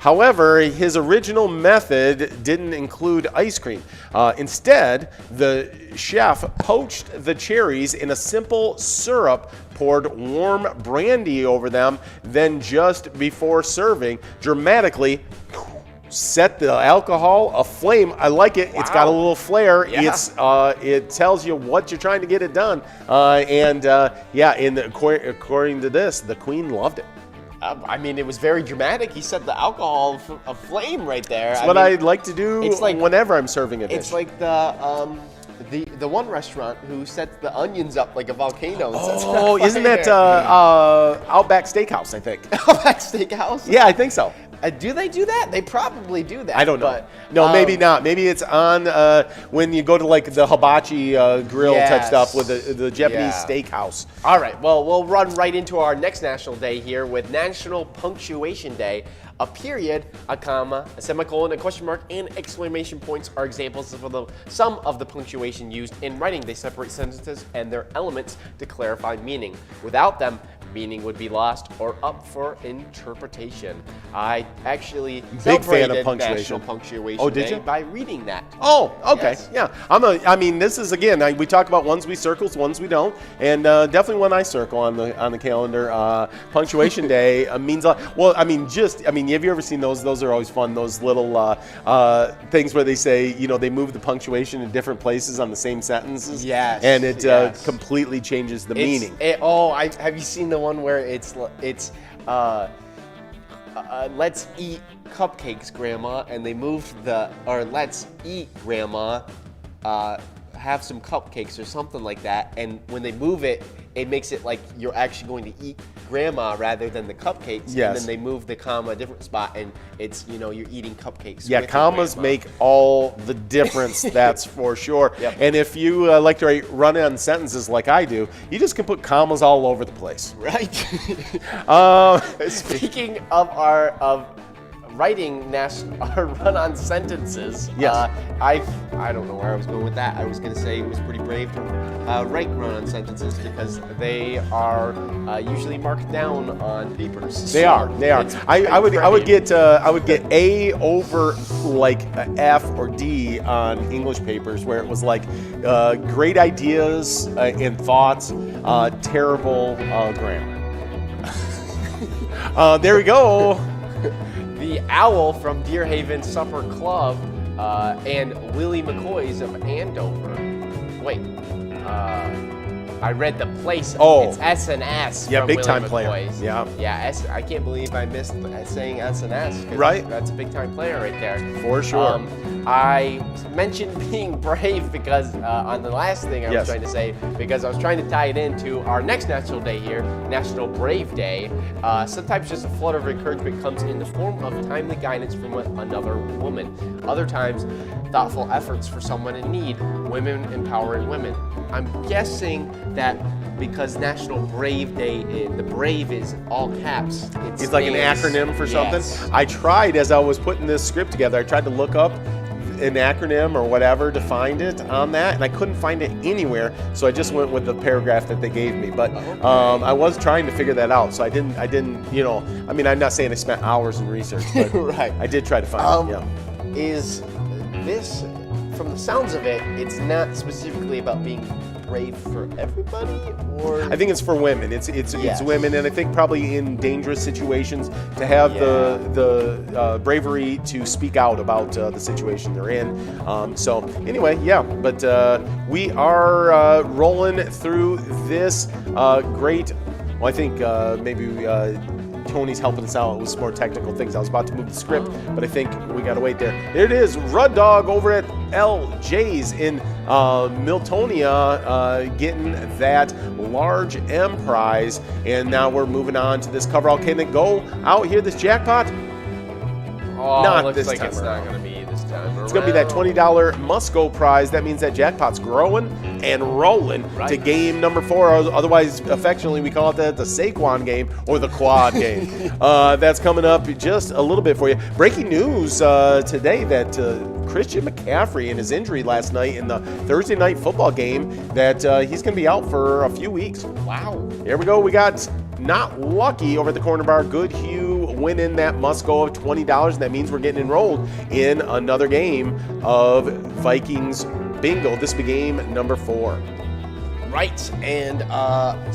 However, his original method didn't include ice cream. Instead, the chef poached the cherries in a simple syrup, poured warm brandy over them, then just before serving, dramatically set the alcohol aflame. I like it. It's got a little flair. Yeah. It tells you what you're trying to get it done. According to this, the Queen loved it. I mean, it was very dramatic. He set the alcohol aflame right there. That's what I like to do it's like- whenever I'm serving a dish. It's like the one restaurant who sets the onions up like a volcano. And sets it Oh, on isn't that fire. Outback Steakhouse, I think. Outback Steakhouse? Yeah, I think so. Do they do that? They probably do that. I don't know. But, No, maybe not. Maybe it's on when you go to like the hibachi grill type Yes. stuff with the Japanese Yeah. steakhouse. All right. Well, we'll run right into our next national day here with National Punctuation Day. A period, a comma, a semicolon, a question mark, and exclamation points are examples of some of the punctuation used in writing. They separate sentences and their elements to clarify meaning. Without them, meaning would be lost or up for interpretation. I actually Big fan of celebrated punctuation. National Punctuation Oh, did Day you? by reading that. Oh, okay, Yes. yeah. I mean, this is again. We talk about ones we circle, ones we don't, and definitely one I circle on the calendar. Punctuation Day means a lot. Well, I mean, have you ever seen those? Those are always fun. Those little things where they say, they move the punctuation in different places on the same sentences. Yes, and it yes. completely changes the meaning. Have you seen the one where it's let's eat cupcakes, Grandma, and they moved let's eat, Grandma, have some cupcakes or something like that, and when they move it, it makes it like you're actually going to eat Grandma rather than the cupcakes. Yes. And then they move the comma a different spot, and it's you're eating cupcakes. Yeah, with your commas grandma. make all the difference, that's for sure. Yep. And if you like to run on sentences like I do, you just can put commas all over the place. Right. Uh, Speaking of writing our run-on sentences, Yes. I don't know where I was going with that. I was going to say it was pretty brave to write run-on sentences because they are usually marked down on papers. They So are. it's I would brave. get A over like a F or D on English papers where it was like great ideas and thoughts, terrible grammar. There we go. The Owl from Deerhaven Supper Club and Willie McCoy's of Andover. Wait. I read the place. Oh. It's S&S. Yeah, from big time Willie player. McCoy's. Yeah. Yeah, I can't believe I missed saying S&S. Right. That's a big time player right there. For sure. I mentioned being brave because on the last thing I was trying to say, because I was trying to tie it into our next National Day here, National Brave Day. Sometimes just a flutter of encouragement comes in the form of timely guidance from another woman. Other times, thoughtful efforts for someone in need, women empowering women. I'm guessing that because National Brave Day, the brave is all caps. It's like an acronym for something. Yes. I tried, as I was putting this script together, I tried to look up an acronym or whatever to find it on that, and I couldn't find it anywhere, so I just went with the paragraph that they gave me. But I was trying to figure that out, so I didn't, I mean, I'm not saying I spent hours in research, but Right. I did try to find it, yeah. Is this, from the sounds of it, it's not specifically about being brave for everybody, or I think it's for women. It's Yes. women, and I think probably in dangerous situations to have the bravery to speak out about the situation they're in. So anyway, yeah. But we are rolling through this great. Well, I think maybe. Tony's helping us out with some more technical things. I was about to move the script, but I think we got to wait there. There it is, Rud Dog over at LJ's in Miltonia getting that large M prize. And now we're moving on to this coverall. Can it go out here, this jackpot? Not looks this like time it's around. not going to be this time. It's going to be that $20 must-go prize. That means that jackpot's growing and rolling to game number 4. Otherwise, affectionately, we call it the Saquon game or the quad game. That's coming up just a little bit for you. Breaking news today that Christian McCaffrey and his injury last night in the Thursday night football game, that he's going to be out for a few weeks. Wow. Here we go. We got Not Lucky over at the corner bar. Good Hugh winning that must-go of $20, and that means we're getting enrolled in another game of Vikings Bingo. This will be game number 4. Right, and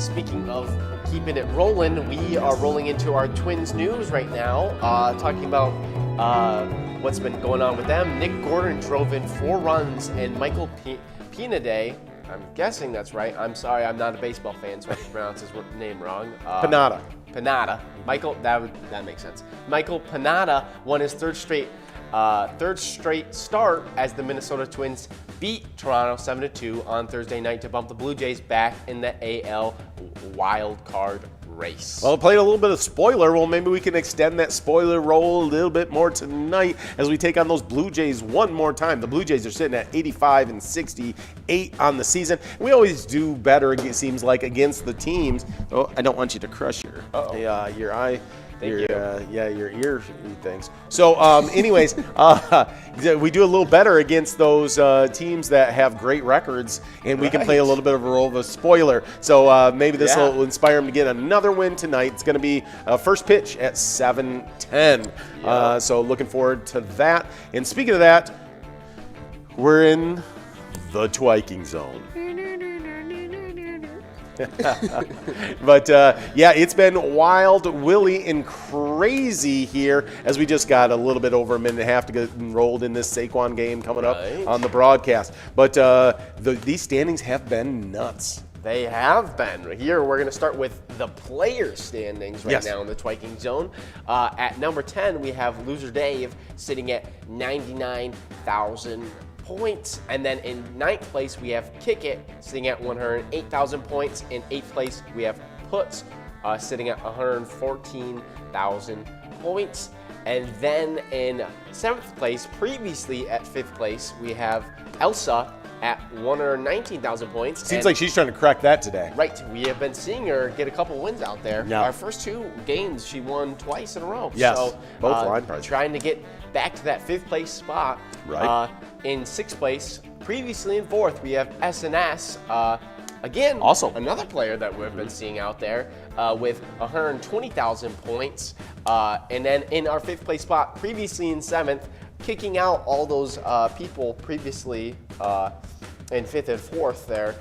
speaking of keeping it rolling, we are rolling into our Twins news right now, talking about what's been going on with them. Nick Gordon drove in 4 runs, and Michael Pineda, I'm guessing that's right. I'm sorry, I'm not a baseball fan, so I pronounce his name wrong. Pineda. Michael, that makes sense. Michael Pineda won his third straight start as the Minnesota Twins beat Toronto 7-2 on Thursday night to bump the Blue Jays back in the AL wild card race. Well, played a little bit of spoiler. Well, maybe we can extend that spoiler role a little bit more tonight as we take on those Blue Jays one more time. The Blue Jays are sitting at 85-68 on the season. We always do better, it seems like, against the teams. Oh, I don't want you to crush your eye. Your ear things. So, anyways, we do a little better against those teams that have great records, and we can play a little bit of a role of a spoiler. So maybe this will inspire them to get another win tonight. It's going to be first pitch at 7:10. So looking forward to that. And speaking of that, we're in the Twiking zone. But it's been wild, Willie, and crazy here as we just got a little bit over a minute and a half to get enrolled in this Saquon game coming up on the broadcast. But these standings have been nuts. They have been. Here, we're going to start with the player standings right now in the Twiking zone. At number 10, we have Loser Dave sitting at 99,000 points. And then in 9th place, we have Kick It sitting at 108,000 points. In 8th place, we have Puts sitting at 114,000 points. And then in 7th place, previously at 5th place, we have Elsa at 119,000 points. Seems like she's trying to crack that today. Right. We have been seeing her get a couple wins out there. Yeah. Our first 2 games, she won twice in a row. Yes, So, both line prizes. trying to get back to that 5th place spot. Right. In 6th place, previously in 4th, we have S&S. Again, also another player that we've been seeing out there with 120,000 points. And then in our 5th place spot, previously in 7th, kicking out all those people previously in 5th and 4th there,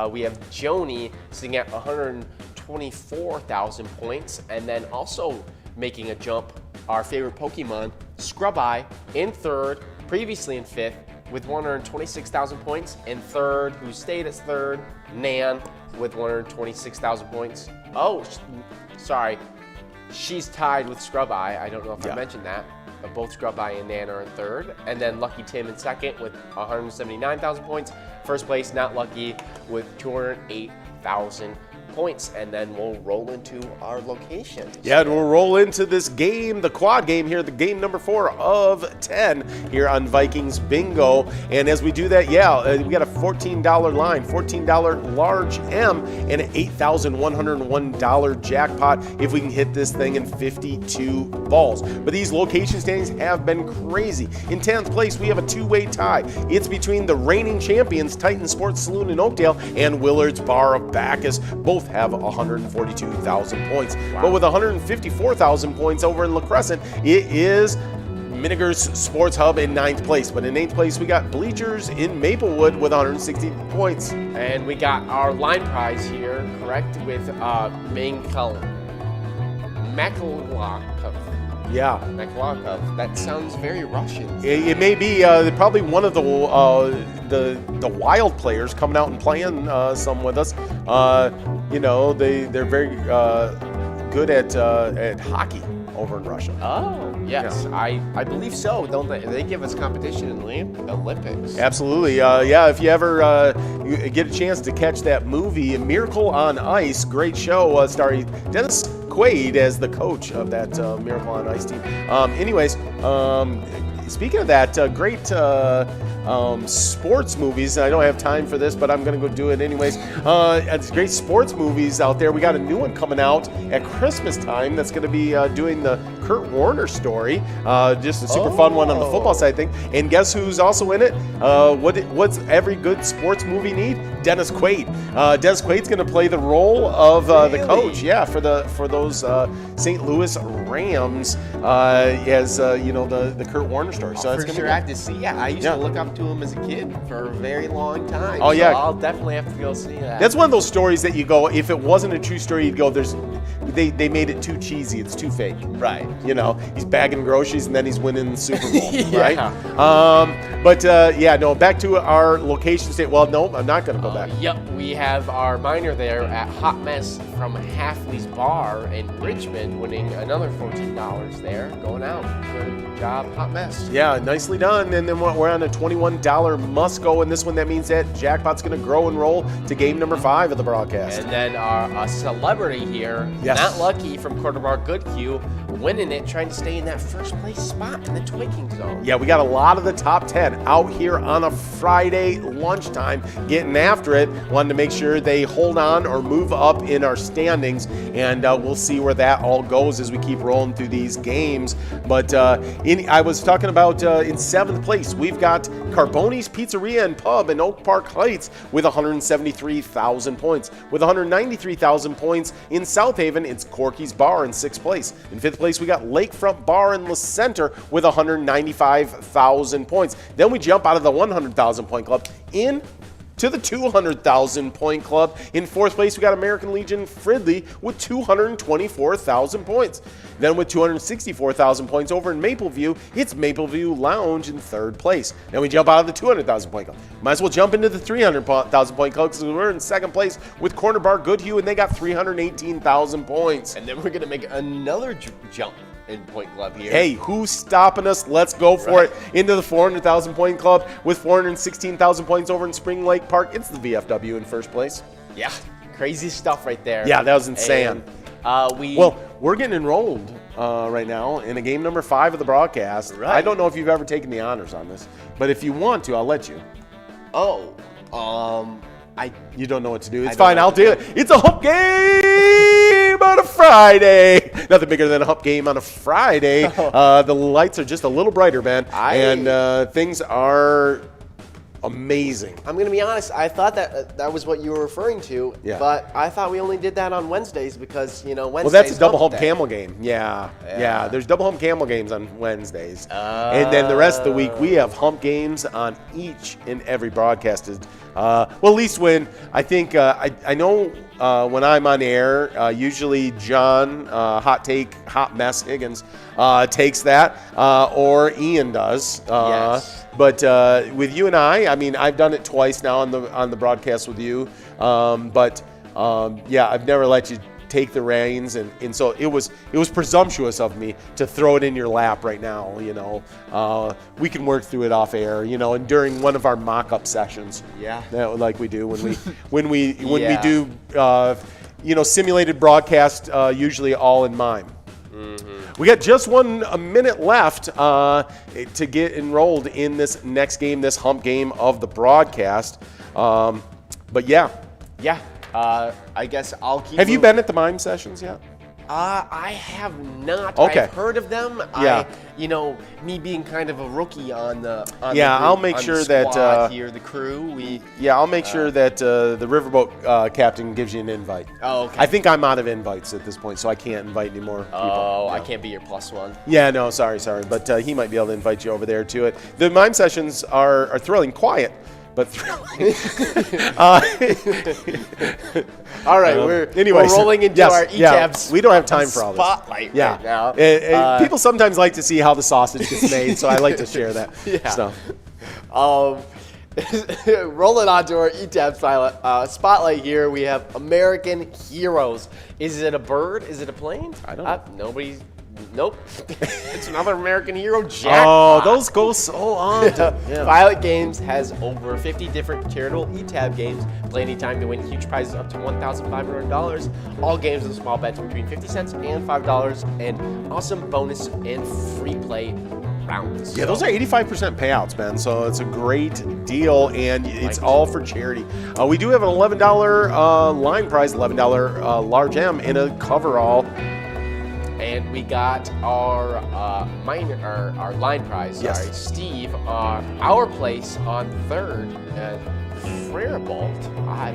we have Joni sitting at 124,000 points. And then also making a jump, our favorite Pokemon, Scrub-Eye, in 3rd, previously in 5th, with 126,000 points. In 3rd, who stayed as 3rd, Nan with 126,000 points. Oh, sorry. She's tied with Scrub Eye. I don't know if I mentioned that. But both Scrub Eye and Nan are in third. And then Lucky Tim in second with 179,000 points. First place, Not Lucky, with 208,000 points. And then we'll roll into our locations. Yeah, and we'll roll into this game, the quad game here, the game number 4 of 10 here on Vikings Bingo. And as we do that, we got a $14 line, $14 large M, and an $8,101 jackpot if we can hit this thing in 52 balls. But these location standings have been crazy. In 10th place, we have a two-way tie. It's between the reigning champions, Titan Sports Saloon in Oakdale, and Willard's Bar of Bacchus. Both have 142,000 points. Wow. But with 154,000 points over in La Crescent, it is Miniger's Sports Hub in 9th place. But in 8th place, we got Bleachers in Maplewood with 160 points. And we got our line prize here, correct, with Makalakov. Yeah. Makalakov. That sounds very Russian. It may be probably one of the wild players coming out and playing some with us. They're very good at hockey over in Russia. Oh, yes. Yeah. I believe so, don't they? They give us competition in the Olympics. Absolutely. If you ever get a chance to catch that movie, Miracle on Ice, great show starring Dennis Quaid as the coach of that Miracle on Ice team. Speaking of that, great sports movies. I don't have time for this, but I'm going to go do it anyways. It's great sports movies out there. We got a new one coming out at Christmas time that's going to be doing the Kurt Warner story. Just a super fun one on the football side thing. And guess who's also in it? What's every good sports movie need? Dennis Quaid. Dennis Quaid's going to play the role of the coach. Yeah, for those St. Louis Rams as the Kurt Warner story. So that's sure. I have to see. Yeah, I used to look up to him as a kid for a very long time. Oh yeah, so I'll definitely have to go see that. That's one of those stories that you go, if it wasn't a true story, you'd go, they made it too cheesy. It's too fake. Right. He's bagging groceries and then he's winning the Super Bowl. Yeah. Right. Back to our location state. Well, no, I'm not going to go back. Yep, we have our miner there at Hot Mess from Halfley's Bar in Richmond, winning another $14 there, going out. Good job, Hot Mess. Yeah, nicely done. And then we're on a $21 must go, and this one, that means that jackpot's going to grow and roll to game number 5 of the broadcast. And then our celebrity here, Not Lucky from Quarter Bar Good Q, winning it, trying to stay in that first place spot in the Twinking Zone. Yeah, we got a lot of the top 10 out here on a Friday lunchtime getting after it. Wanted to make sure they hold on or move up in our standings, and we'll see where that all goes as we keep rolling through these games. But I was talking about in 7th place, we've got Carboni's Pizzeria and Pub in Oak Park Heights with 173,000 points. With 193,000 points in South Haven, it's Corky's Bar in 6th place. In 5th place, we got Lakefront Bar in La Center with 195,000 points. Then we jump out of the 100,000 point club in to the 200,000 point club. In 4th place, we got American Legion Fridley with 224,000 points. Then with 264,000 points over in Mapleview, it's Mapleview Lounge in 3rd place. Then we jump out of the 200,000 point club. Might as well jump into the 300,000 point club because we're in 2nd place with Corner Bar Goodhue, and they got 318,000 points. And then we're going to make another jump in point club here. Hey, who's stopping us? Let's go for it. Into the 400,000 point club with 416,000 points over in Spring Lake Park. It's the VFW in 1st place. Yeah, crazy stuff right there. Yeah, that was insane. And, we're getting enrolled right now in a game number 5 of the broadcast. Right. I don't know if you've ever taken the honors on this, but if you want to, I'll let you. You don't know what to do. It's fine. I'll do it. It's a hump game on a Friday. Nothing bigger than a hump game on a Friday. The lights are just a little brighter, man. And things are amazing. I'm going to be honest. I thought that was what you were referring to. Yeah. But I thought we only did that on Wednesdays because, Wednesdays. Well, that's a double hump camel game. Yeah. There's double hump camel games on Wednesdays. And then the rest of the week, we have hump games on each and every broadcasted Well, at least when I think I know when I'm on air, usually John Hot Mess Higgins takes that, or Ian does. Yes. But with you and I mean, I've done it twice now on the broadcast with you. But I've never let you take the reins, and so it was presumptuous of me to throw it in your lap right now. We can work through it off air, and during one of our mock-up sessions. Yeah. Like we do when we Yeah. do simulated broadcast, usually all in mime. We got just 1 minute left to get enrolled in this next game, this hump game of the broadcast. But yeah. Yeah. I guess I'll keep. Have you been at the mime sessions yet? I have not. Okay. I've heard of them. Yeah. Me being kind of a rookie on the I'll make sure that here the crew I'll make sure that the riverboat captain gives you an invite. Oh, okay. I think I'm out of invites at this point, so I can't invite any more people. Oh, Yeah. I can't be your +1. Yeah, no, sorry, but he might be able to invite you over there to it. The mime sessions are thrilling, quiet, but thrilling. All right, we're rolling into our ETABs. We don't have time for all this. Spotlight right now. People sometimes like to see how the sausage gets made, so I like to share that Yeah. stuff. Rolling on to our ETAB spotlight here, we have American Heroes. Is it a bird? Is it a plane? I don't know. Nope. It's another American Hero Oh, jackpot. those go so on. Yeah. Pilot Games has over 50 different charitable ETAB games. Play anytime to win huge prizes up to $1,500. All games with small bets between 50 cents and $5, and awesome bonus and free play rounds. Yeah, those are 85% payouts, man. So it's a great deal, and it's all for charity. We do have an $11 line prize, $11 large M in a coverall. And we got our line prize. Yes. Sorry, Steve. Our place on third. Bolt.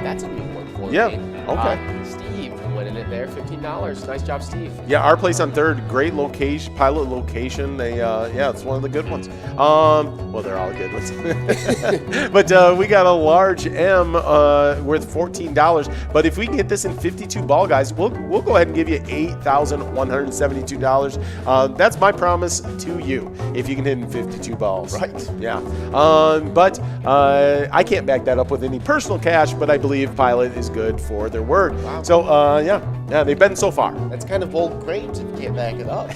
That's a new one for Yeah, me. okay. Steve winning it there, $15. Nice job, Steve. Yeah, our place on third, great location, pilot location. They, it's one of the good ones. Well, they're all good ones. But we got a large M worth $14. But if we can get this in 52 ball, guys, we'll go ahead and give you $8,172. That's my promise to you. If you can hit in 52 balls, Right. Yeah. But I can't back that up with any personal cash. But I believe Pilot is good for their word. Wow. So yeah, they've been so far. That's kind of bold claims if you can't back it up.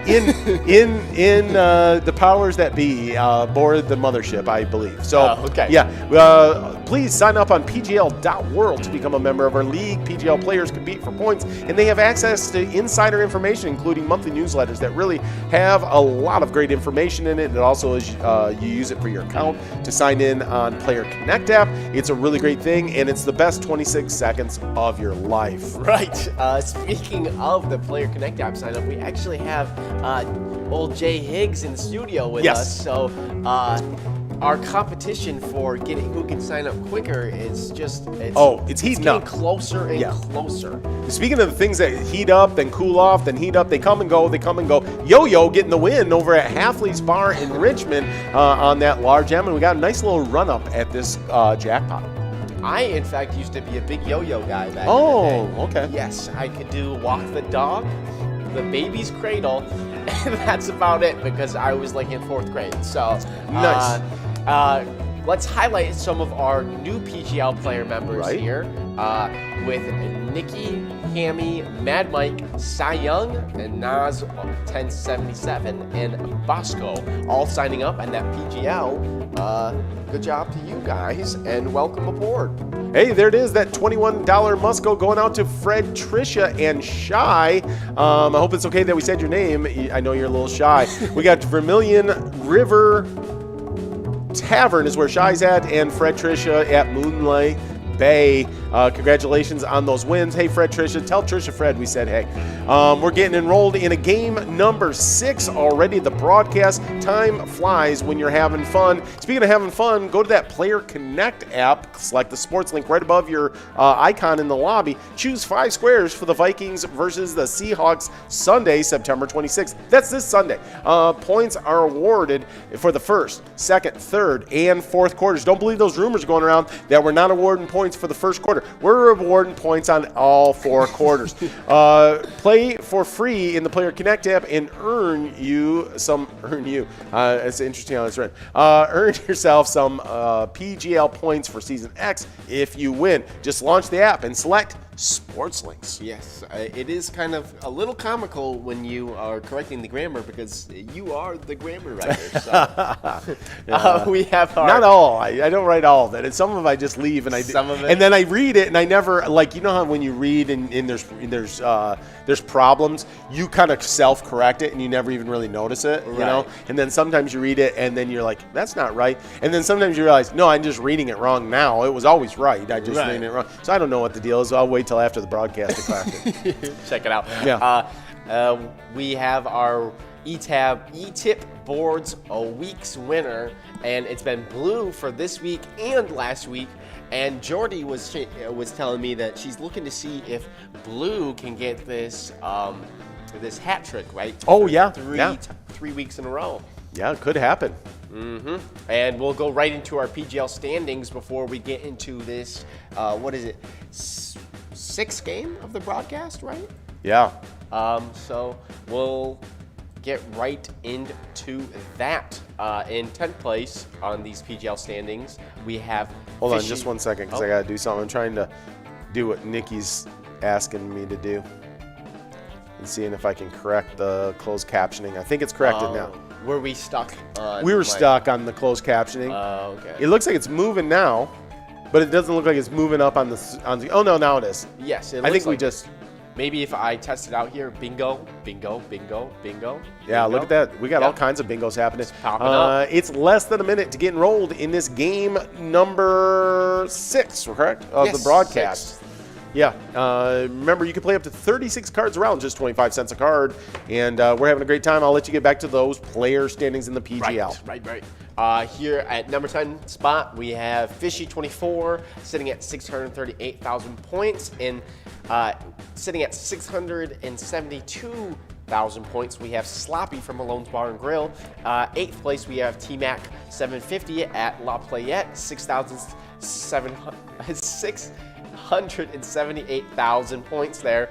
In the powers that be board the mothership, I believe. So okay. Yeah, please sign up on PGL.world to become a member of our league. PGL players compete for points, and they have access to insider information, including monthly newsletters that really have a lot of great information in it. And it also is you use it for your account to sign in on Player Connect app. It's a really great thing, and it's the best 26 seconds of your life. Right. Speaking of the Player Connect app sign up, we actually have old Jay Higgs in the studio with Yes. us. So our competition for getting who can sign up quicker is just it's heating getting up. closer and closer. Speaking of the things that heat up, then cool off, then heat up, they come and go, Yo-Yo getting the win over at Halfley's Bar in Richmond on that large M, and we got a nice little run-up at this jackpot. I, in fact, used to be a big yo-yo guy back in the day. Oh, okay. Yes, I could do walk the dog, the baby's cradle, and that's about it because I was like in 4th grade. So Nice. Let's highlight some of our new PGL player members here with Nikki, Hammy, Mad Mike, Cy Young, and Nas 1077, and Bosco all signing up and that PGL. Good job to you guys and welcome aboard. Hey, there it is, that $21 Musco going out to Fred, Tricia, and Shy. I hope it's okay that we said your name. I know you're a little shy. We got Vermilion River Tavern is where Shy's at, and Fred, Tricia at Bay. Congratulations on those wins. Hey, Fred, Trisha. Tell Trisha, Fred, we said hey. We're getting enrolled in a game number 6 already. The broadcast time flies when you're having fun. Speaking of having fun, go to that Player Connect app. Select the sports link right above your icon in the lobby. Choose 5 squares for the Vikings versus the Seahawks Sunday, September 26th. That's this Sunday. Points are awarded for the first, second, third, and fourth quarters. Don't believe those rumors going around that we're not awarding points for the first quarter. We're awarding points on all 4 quarters. Play for free in the Player Connect app and earn some. It's interesting how it's written. Earn yourself some PGL points for Season X if you win. Just launch the app and select Sports Links. Yes, it is kind of a little comical when you are correcting the grammar because you are the grammar writer. So. We have our... Not all. I don't write all of it. And some of it I just leave and I some of it. And then I read it and I never, like, you know how when you read and there's problems, you kind of self-correct it and you never even really notice it, you know? And then sometimes you read it and then you're like, that's not right. And then sometimes you realize, no, I'm just reading it wrong now. It was always right. I just reading it wrong. So I don't know what the deal is. I'll wait till after the broadcast to correct it. Check it out. Yeah. We have our E-Tip Boards a week's winner, and it's been blue for this week and last week. And Jordy was telling me that she's looking to see if blue can get this this hat trick, right? Oh, yeah. 3 weeks in a row. Yeah, it could happen. And we'll go right into our PGL standings before we get into this, what is it, 6th game of the broadcast, right? Yeah. So we'll get right into that. In 10th place on these PGL standings, we have... Hold on just 1 second because I got to do something. I'm trying to do what Nikki's asking me to do and seeing if I can correct the closed captioning. I think it's corrected now. Were we stuck on... We were stuck on the closed captioning. Okay. It looks like it's moving now, but it doesn't look like it's moving up on the oh, no, now it is. Yes, I think we just... Maybe if I test it out here, bingo, bingo, bingo, bingo. Yeah, bingo. Look at that. We got all kinds of bingos happening. It's popping up. It's less than a minute to get enrolled in this game number 6, correct? Of the broadcast. 6. Yeah. Remember, you can play up to 36 cards around, just 25 cents a card. And we're having a great time. I'll let you get back to those player standings in the PGL. Right. Here at number 10 spot, we have Fishy24 sitting at 638,000 points. And sitting at 672,000 points, we have Sloppy from Malone's Bar and Grill. 8th place, we have T-Mac 750 at La Playette, 678,000 points there.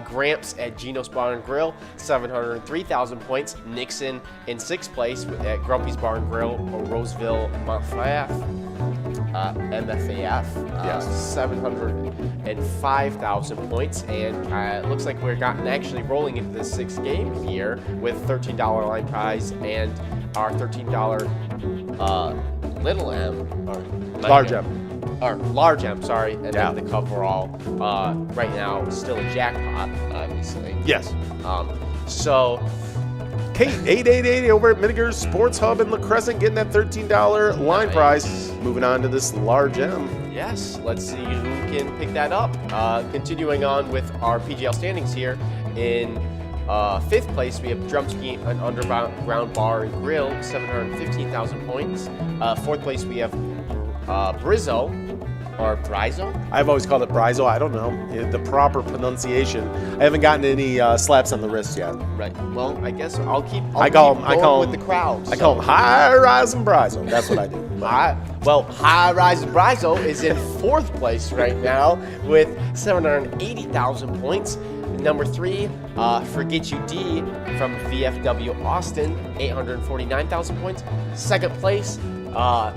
Gramps at Gino's Bar and Grill, 703,000 points. Nixon in 6th place at Grumpy's Bar and Grill, Roseville, MFAF, 705,000 points. And it looks like we're actually rolling into the 6th game here with $13 line prize and our $13 little M, or Large M. Or large M, sorry, and then the coverall right now still a jackpot, obviously. Yes. So Kate, 888 over at Miniger's Sports Hub in La Crescent, getting that $13 line prize. Moving on to this large M. Yes, let's see who can pick that up. Continuing on with our PGL standings here. In 5th place, we have Drumski, an underground bar and grill, 715,000 points. 4th place, we have Brizzo, or Brizo? I've always called it Brizo. I don't know the proper pronunciation. I haven't gotten any slaps on the wrist yet. Right. Well, I guess I'll keep I call going him with the crowd. I call him High Rise and Brizo. That's what I do. High Rise and Brizo is in 4th place right now with 780,000 points. Number 3, Forget You D from VFW Austin, 849,000 points. 2nd place,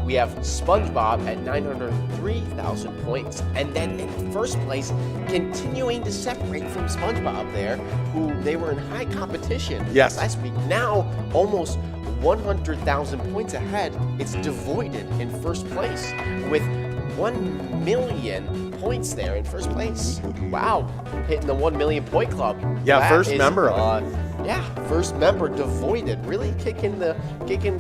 we have SpongeBob at 903,000 points. And then in 1st place, continuing to separate from SpongeBob there, who they were in high competition last week. Now, almost 100,000 points ahead. It's Devoided in 1st place with million points there in first place. Wow, hitting the 1 million point club. Yeah, That first is, member of it. Yeah, first member devoided, really kicking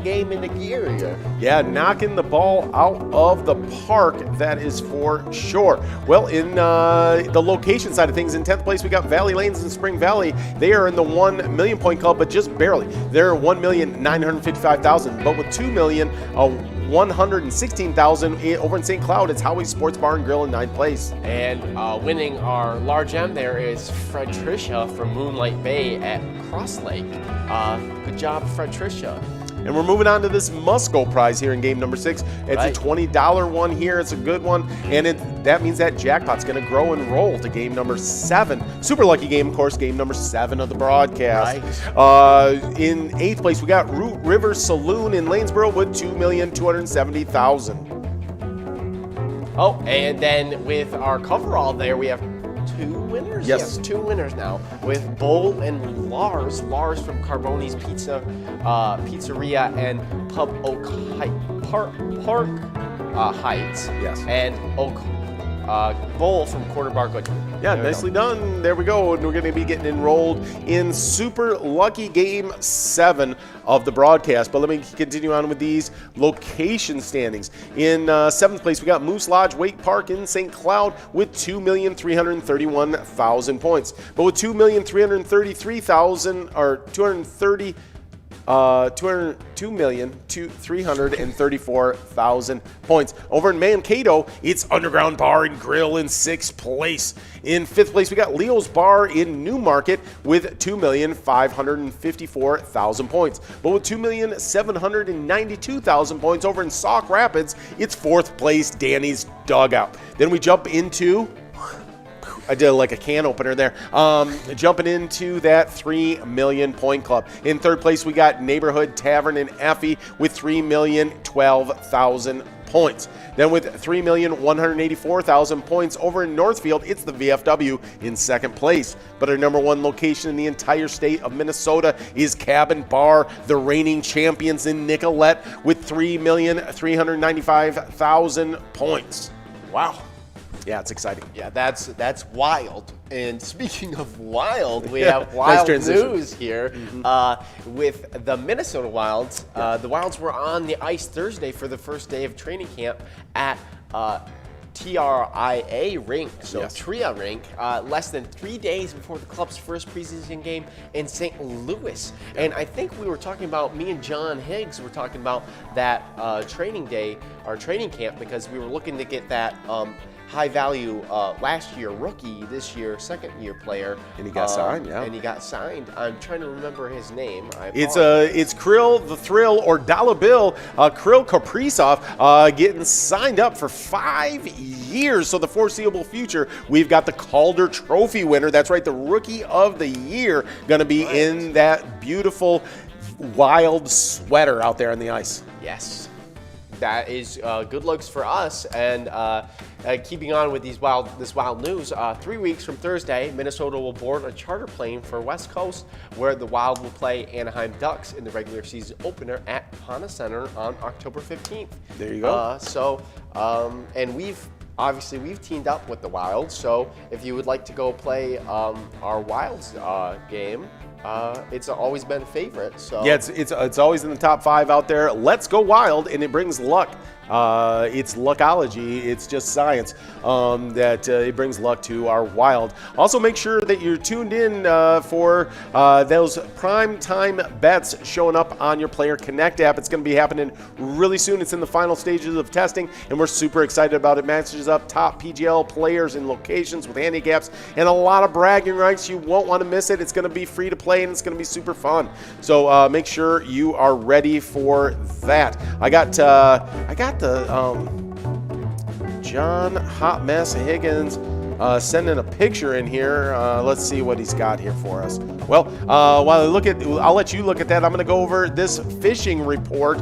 game into gear here. Yeah, knocking the ball out of the park, that is for sure. Well, in the location side of things, in 10th place, we got Valley Lanes in Spring Valley. They are in the 1 million point club, but just barely. They're 1,955,000, but with 2,116,000 over in St. Cloud. It's Howie's Sports Bar and Grill in 9th place. And winning our large M there is Fredricia from Moonlight Bay at Cross Lake. Good job, Fredricia. And we're moving on to this Musco prize here in game number 6. It's Right. a $20 one here. It's a good one. And that means that jackpot's going to grow and roll to game number 7. Super lucky game, of course, game number 7 of the broadcast. In 8th place, we got Root River Saloon in Lanesboro with 2,270,000. Oh, and then with our coverall there, we have 2 winners? Yes. 2 winners now with Bull and Lars. Lars from Carboni's Pizzeria and Pub Oak Park Heights. Yes. And Bull from Quarter Bar Good. Yeah, There we nicely go. done. There we go. And we're going to be getting enrolled in Super Lucky Game 7 of the broadcast. But let me continue on with these location standings. In 7th place, we got Moose Lodge Wake Park in St. Cloud with 2,331,000 points. But with 2,333,000 or 2,334,000 points. Over in Mankato, it's Underground Bar and Grill in 6th place. In 5th place, we got Leo's Bar in Newmarket with 2,554,000 points. But with 2,792,000 points over in Sauk Rapids, it's 4th place, Danny's Dugout. Then we jump into... I did like a can opener there. Jumping into that 3 million point club. In 3rd place, we got Neighborhood Tavern in Effie with 3,012,000 points. Then with 3,184,000 points over in Northfield, it's the VFW in 2nd place. But our number 1 location in the entire state of Minnesota is Cabin Bar, the reigning champions in Nicollet with 3,395,000 points. Wow. Yeah, it's exciting. Yeah, that's wild. And speaking of wild, we Yeah, have nice wild transition. news here with the Minnesota Wilds. The Wilds were on the ice Thursday for the first day of training camp at TRIA rink, so Yes. TRIA rink, less than 3 days before the club's first preseason game in St. Louis. And I think we were talking about, me and John Higgs were talking about that training day, our training camp, because we were looking to get that high value last year rookie, this year second year player. And he got signed, yeah. And he got signed. I'm trying to remember his name. It's Krill the Thrill or Dollar Bill, Krill Kaprizov getting signed up for 5 years. So the foreseeable future, we've got the Calder Trophy winner. That's right, the Rookie of the Year, going to be in that beautiful Wild sweater out there on the ice. Yes. That is good looks for us. And keeping on with this wild news, 3 weeks from Thursday, Minnesota will board a charter plane for West Coast, where the Wild will play Anaheim Ducks in the regular season opener at Pana Center on October 15th. There you go. And we've teamed up with the Wild. So if you would like to go play our Wilds game, it's always been a favorite. So Yeah, it's always in the top 5 out there. Let's go Wild, and it brings luck. It's luckology. It's just science that it brings luck to our Wild. Also, make sure that you're tuned in for those prime time bets showing up on your Player Connect app. It's going to be happening really soon. It's in the final stages of testing, and we're super excited about it. Matches up top PGL players in locations with handicaps and a lot of bragging rights. You won't want to miss it. It's going to be free to play, and it's going to be super fun. So make sure you are ready for that. I got the John Hot Mess Higgins sending a picture in here. Let's see what he's got here for us. Well, while I'll let you look at that. I'm going to go over this fishing report.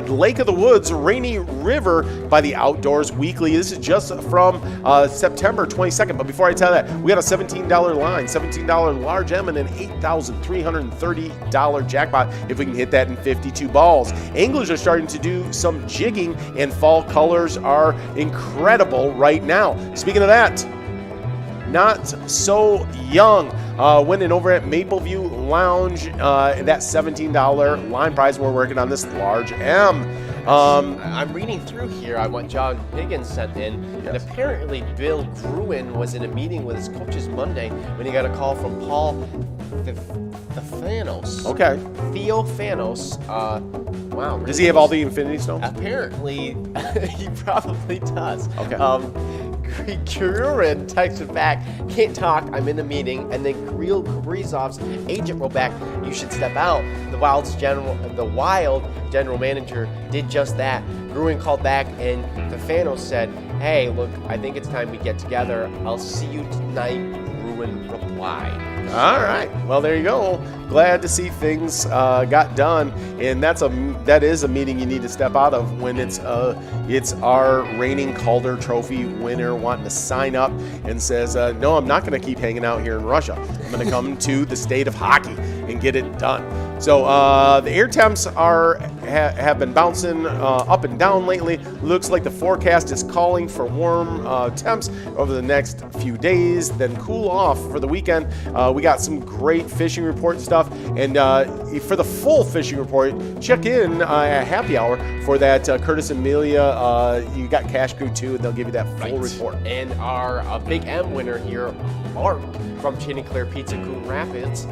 Lake of the Woods, Rainy River by the Outdoors Weekly. This is just from September 22nd. But before I tell that, we got a $17 line, $17 large M, and an $8,330 jackpot if we can hit that in 52 balls. Anglers are starting to do some jigging, and fall colors are incredible right now. Speaking of that, Not So Young winning over at Mapleview Lounge. That $17 line prize. We're working on this large M. I'm reading through here what John Higgins sent in, and apparently Bill Gruen was in a meeting with his coaches Monday when he got a call from Paul Theophanos. Okay. Theophanos. Wow. Does he have all the Infinity Stones? Apparently, he probably does. Okay. Kurin texted back, "Can't talk, I'm in a meeting," and then Kirill Kaprizov's agent wrote back, "You should step out." The Wild general manager did just that. Gruen called back, and Stefanos said, "Hey, look, I think it's time we get together. I'll see you tonight." Gruen replied. All right. Well, there you go. Glad to see things got done, and that is a meeting you need to step out of when it's our reigning Calder Trophy winner wanting to sign up and says, "No, I'm not going to keep hanging out here in Russia. I'm going to come to the state of hockey and get it done." So the air temps have been bouncing up and down lately. Looks like the forecast is calling for warm temps over the next few days, then cool off for the weekend. We got some great fishing report stuff, and for the full fishing report, check in at happy hour for that Curtis Amelia. You got Cash Crew too, and they'll give you that full report. And our Big M winner here, Mark from Chanticleer Pizza, Coon Rapids,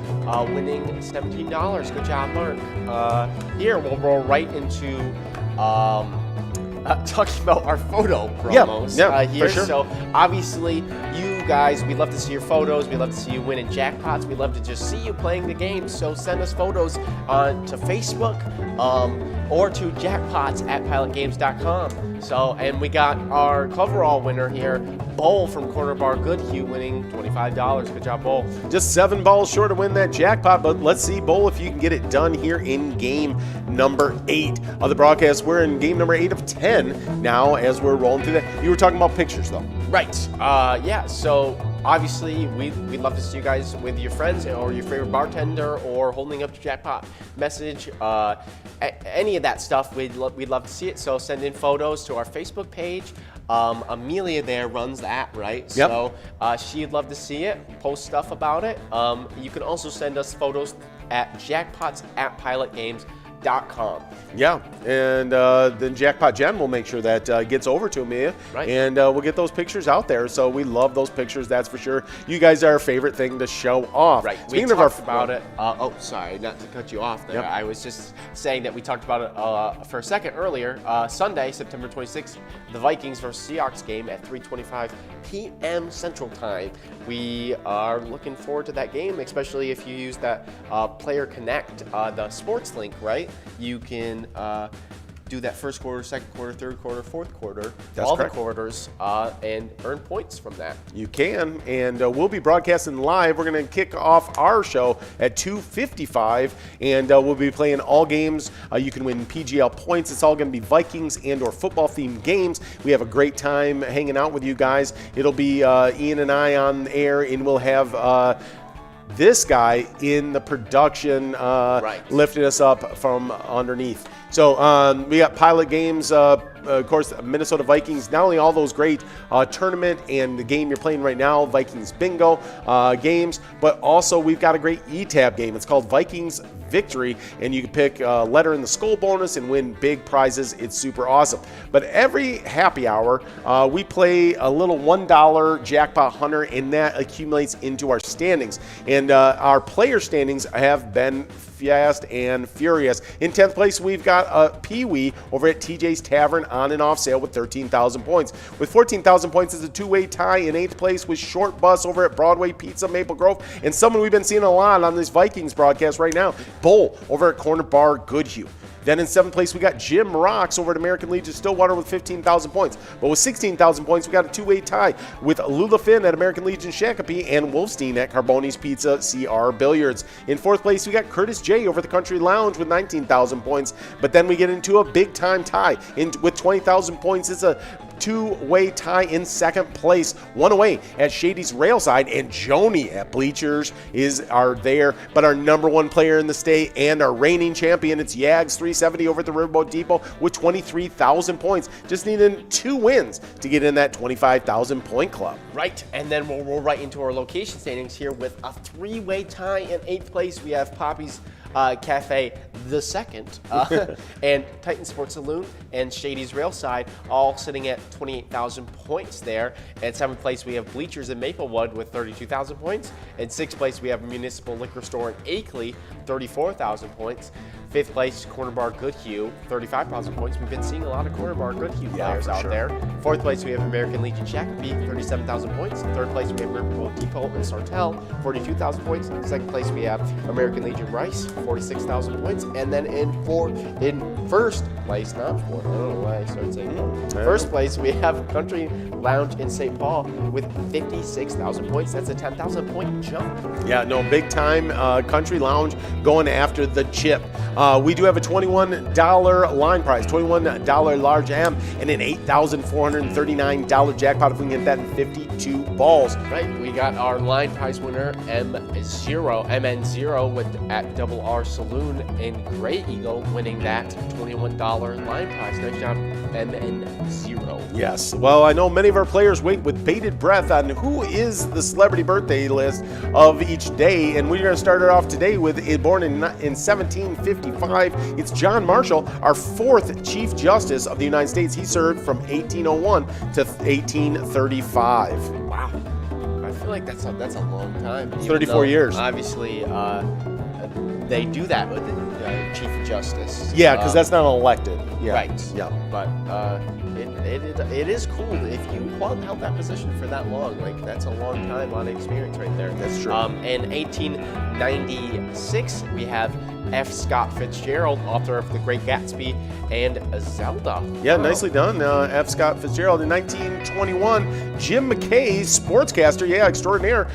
winning $17. Good job, Mark. Here we'll roll right into talking about our photo promos here. For sure. So obviously, you guys, we love to see your photos. We love to see you winning jackpots. We love to just see you playing the game. So send us photos to Facebook or to jackpots@pilotgames.com. So, and we got our coverall winner here, Bull from Corner Bar Goodhue, winning $25. Good job, Bull. Just 7 balls short of win that jackpot, but let's see, Bull, if you can get it done here in game number 8 of the broadcast. We're in game number 8 of 10 now as we're rolling through that. You were talking about pictures, though. Right. So obviously, we'd love to see you guys with your friends or your favorite bartender or holding up your jackpot message. Any of that stuff, we'd love to see it. So send in photos to our Facebook page. Amelia there runs that, right? Yep. So she'd love to see it. Post stuff about it. You can also send us photos at jackpots@pilotgames.com. Yeah, and then Jackpot Jen will make sure that gets over to Amelia, right. And we'll get those pictures out there. So we love those pictures, that's for sure. You guys are our favorite thing to show off. Right. Speaking we of our talked about it. Sorry, not to cut you off there. Yep. I was just saying that we talked about it for a second earlier. Sunday, September 26th, the Vikings versus Seahawks game at 3:25 p.m. Central Time. We are looking forward to that game, especially if you use that Player Connect, the sports link, right? You can do that first quarter, second quarter, third quarter, fourth quarter, That's all correct. the quarters, and earn points from that. You can, and we'll be broadcasting live. We're going to kick off our show at 2:55, and we'll be playing all games. You can win PGL points. It's all going to be Vikings and or football-themed games. We have a great time hanging out with you guys. It'll be Ian and I on air, and we'll have this guy in the production lifting us up from underneath. So we got Pilot Games, of course, Minnesota Vikings, not only all those great tournament and the game you're playing right now, Vikings Bingo games, but also we've got a great ETAB game. It's called Vikings Victory, and you can pick a letter in the skull bonus and win big prizes. It's super awesome. But every happy hour, we play a little $1 jackpot hunter, and that accumulates into our standings. And our player standings have been fast and furious. In 10th place, we've got Pee Wee over at TJ's Tavern on and off sale with 13,000 points. With 14,000 points, it's a two-way tie in 8th place with Short Bus over at Broadway Pizza Maple Grove, and someone we've been seeing a lot on this Vikings broadcast right now, Bull over at Corner Bar Goodhue. Then in 7th place, we got Jim Rocks over at American Legion Stillwater with 15,000 points. But with 16,000 points, we got a two-way tie with Lula Finn at American Legion Shakopee and Wolfstein at Carboni's Pizza CR Billiards. In 4th place, we got Curtis J over at the Country Lounge with 19,000 points. But then we get into a big-time tie with 20,000 points. It's a two-way tie in 2nd place, one away at Shady's Railside, and Joni at Bleachers are there. But our number one player in the state and our reigning champion, it's Yags 370 over at the Riverboat Depot with 23,000 points. Just needing 2 wins to get in that 25,000 point club. Right, and then we'll roll right into our location standings here with a 3-way tie. In 8th place, we have Poppy's Cafe the Second, and Titan Sports Saloon and Shady's Railside all sitting at 28,000 points there. At 7th place, we have Bleachers in Maplewood with 32,000 points. In 6th place, we have Municipal Liquor Store in Akeley, 34,000 points. 5th place, Corner Bar Goodhue, 35,000 points. We've been seeing a lot of Corner Bar Goodhue players out there. 4th place, we have American Legion Shakopee, 37,000 points. 3rd place, we have Riverboat Depot and Sartell, 42,000 points. 2nd place, we have American Legion Rice, 46,000 points. And then in 1st place, not 4th, I don't know why I started saying 4th. 1st place, we have Country Lounge in St. Paul with 56,000 points. That's a 10,000 point jump. Yeah, no, big time Country Lounge going after the chip. We do have a $21 line prize, $21 large M, and an $8,439 jackpot if we can get that in 52 balls. Right, we got our line prize winner MN0 at Double R Saloon in Gray Eagle, winning that $21 line prize. Nice job, MN0. Yes, well, I know many of our players wait with bated breath on who is the celebrity birthday list of each day, and we're going to start it off today with born in 1755. It's John Marshall, our 4th Chief Justice of the United States. He served from 1801 to 1835. Wow, I feel like that's a long time. 34 years. Obviously, they do that with the Chief Justice. Yeah, because that's not elected. Yeah. Right. Yeah. But it is cool if you held that position for that long. Like, that's a long time, a lot of experience right there. That's true. In 1896, we have F. Scott Fitzgerald, author of The Great Gatsby and Zelda. Yeah, nicely done, F. Scott Fitzgerald. In 1921, Jim McKay, sportscaster, extraordinaire.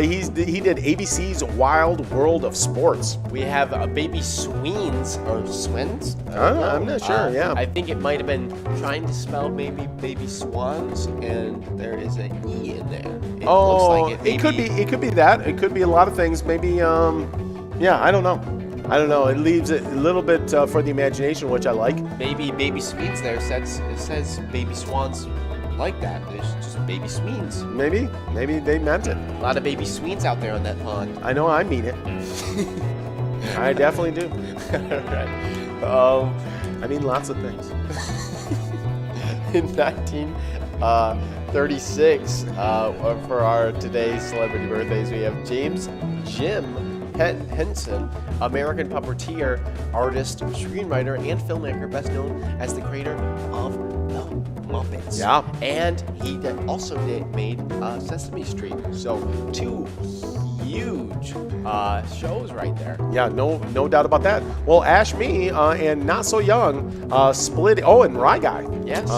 He did ABC's Wild World of Sports. We have Baby Sweens, or Swins? I'm not sure, yeah. I think it might have been trying to spell maybe Baby Swans, and there is an E in there. It looks like it. It could be that. It could be a lot of things. Maybe, I don't know. It leaves it a little bit for the imagination, which I like. Maybe Baby Sweens there says Baby Swans like that. There's just Baby Sweens. Maybe they meant it. A lot of Baby Sweens out there on that pond. I know I mean it. I definitely do. All right. I mean lots of things. In 1936, for our today's celebrity birthdays, we have Jim Henson, American puppeteer, artist, screenwriter, and filmmaker, best known as the creator of The Muppets. Yeah. And he made Sesame Street. So 2 huge shows right there. Yeah, no doubt about that. Well, Ash Me and Not So Young split. Oh, and Rye Guy. Yes.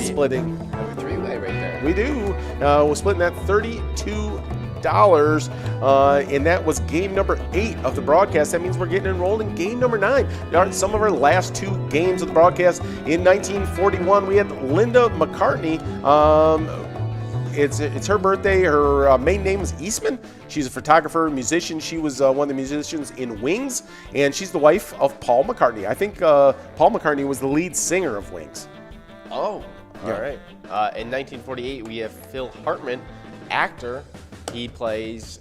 Splitting. Have a 3-way right there. We do. We're splitting that $32. And that was game number 8 of the broadcast. That means we're getting enrolled in game number 9. Some of our last 2 games of the broadcast. In 1941, we had Linda McCartney. It's her birthday. Her maiden name is Eastman. She's a photographer, musician. She was one of the musicians in Wings, and she's the wife of Paul McCartney. I think Paul McCartney was the lead singer of Wings. Oh, all right. In 1948, we have Phil Hartman, actor. He plays,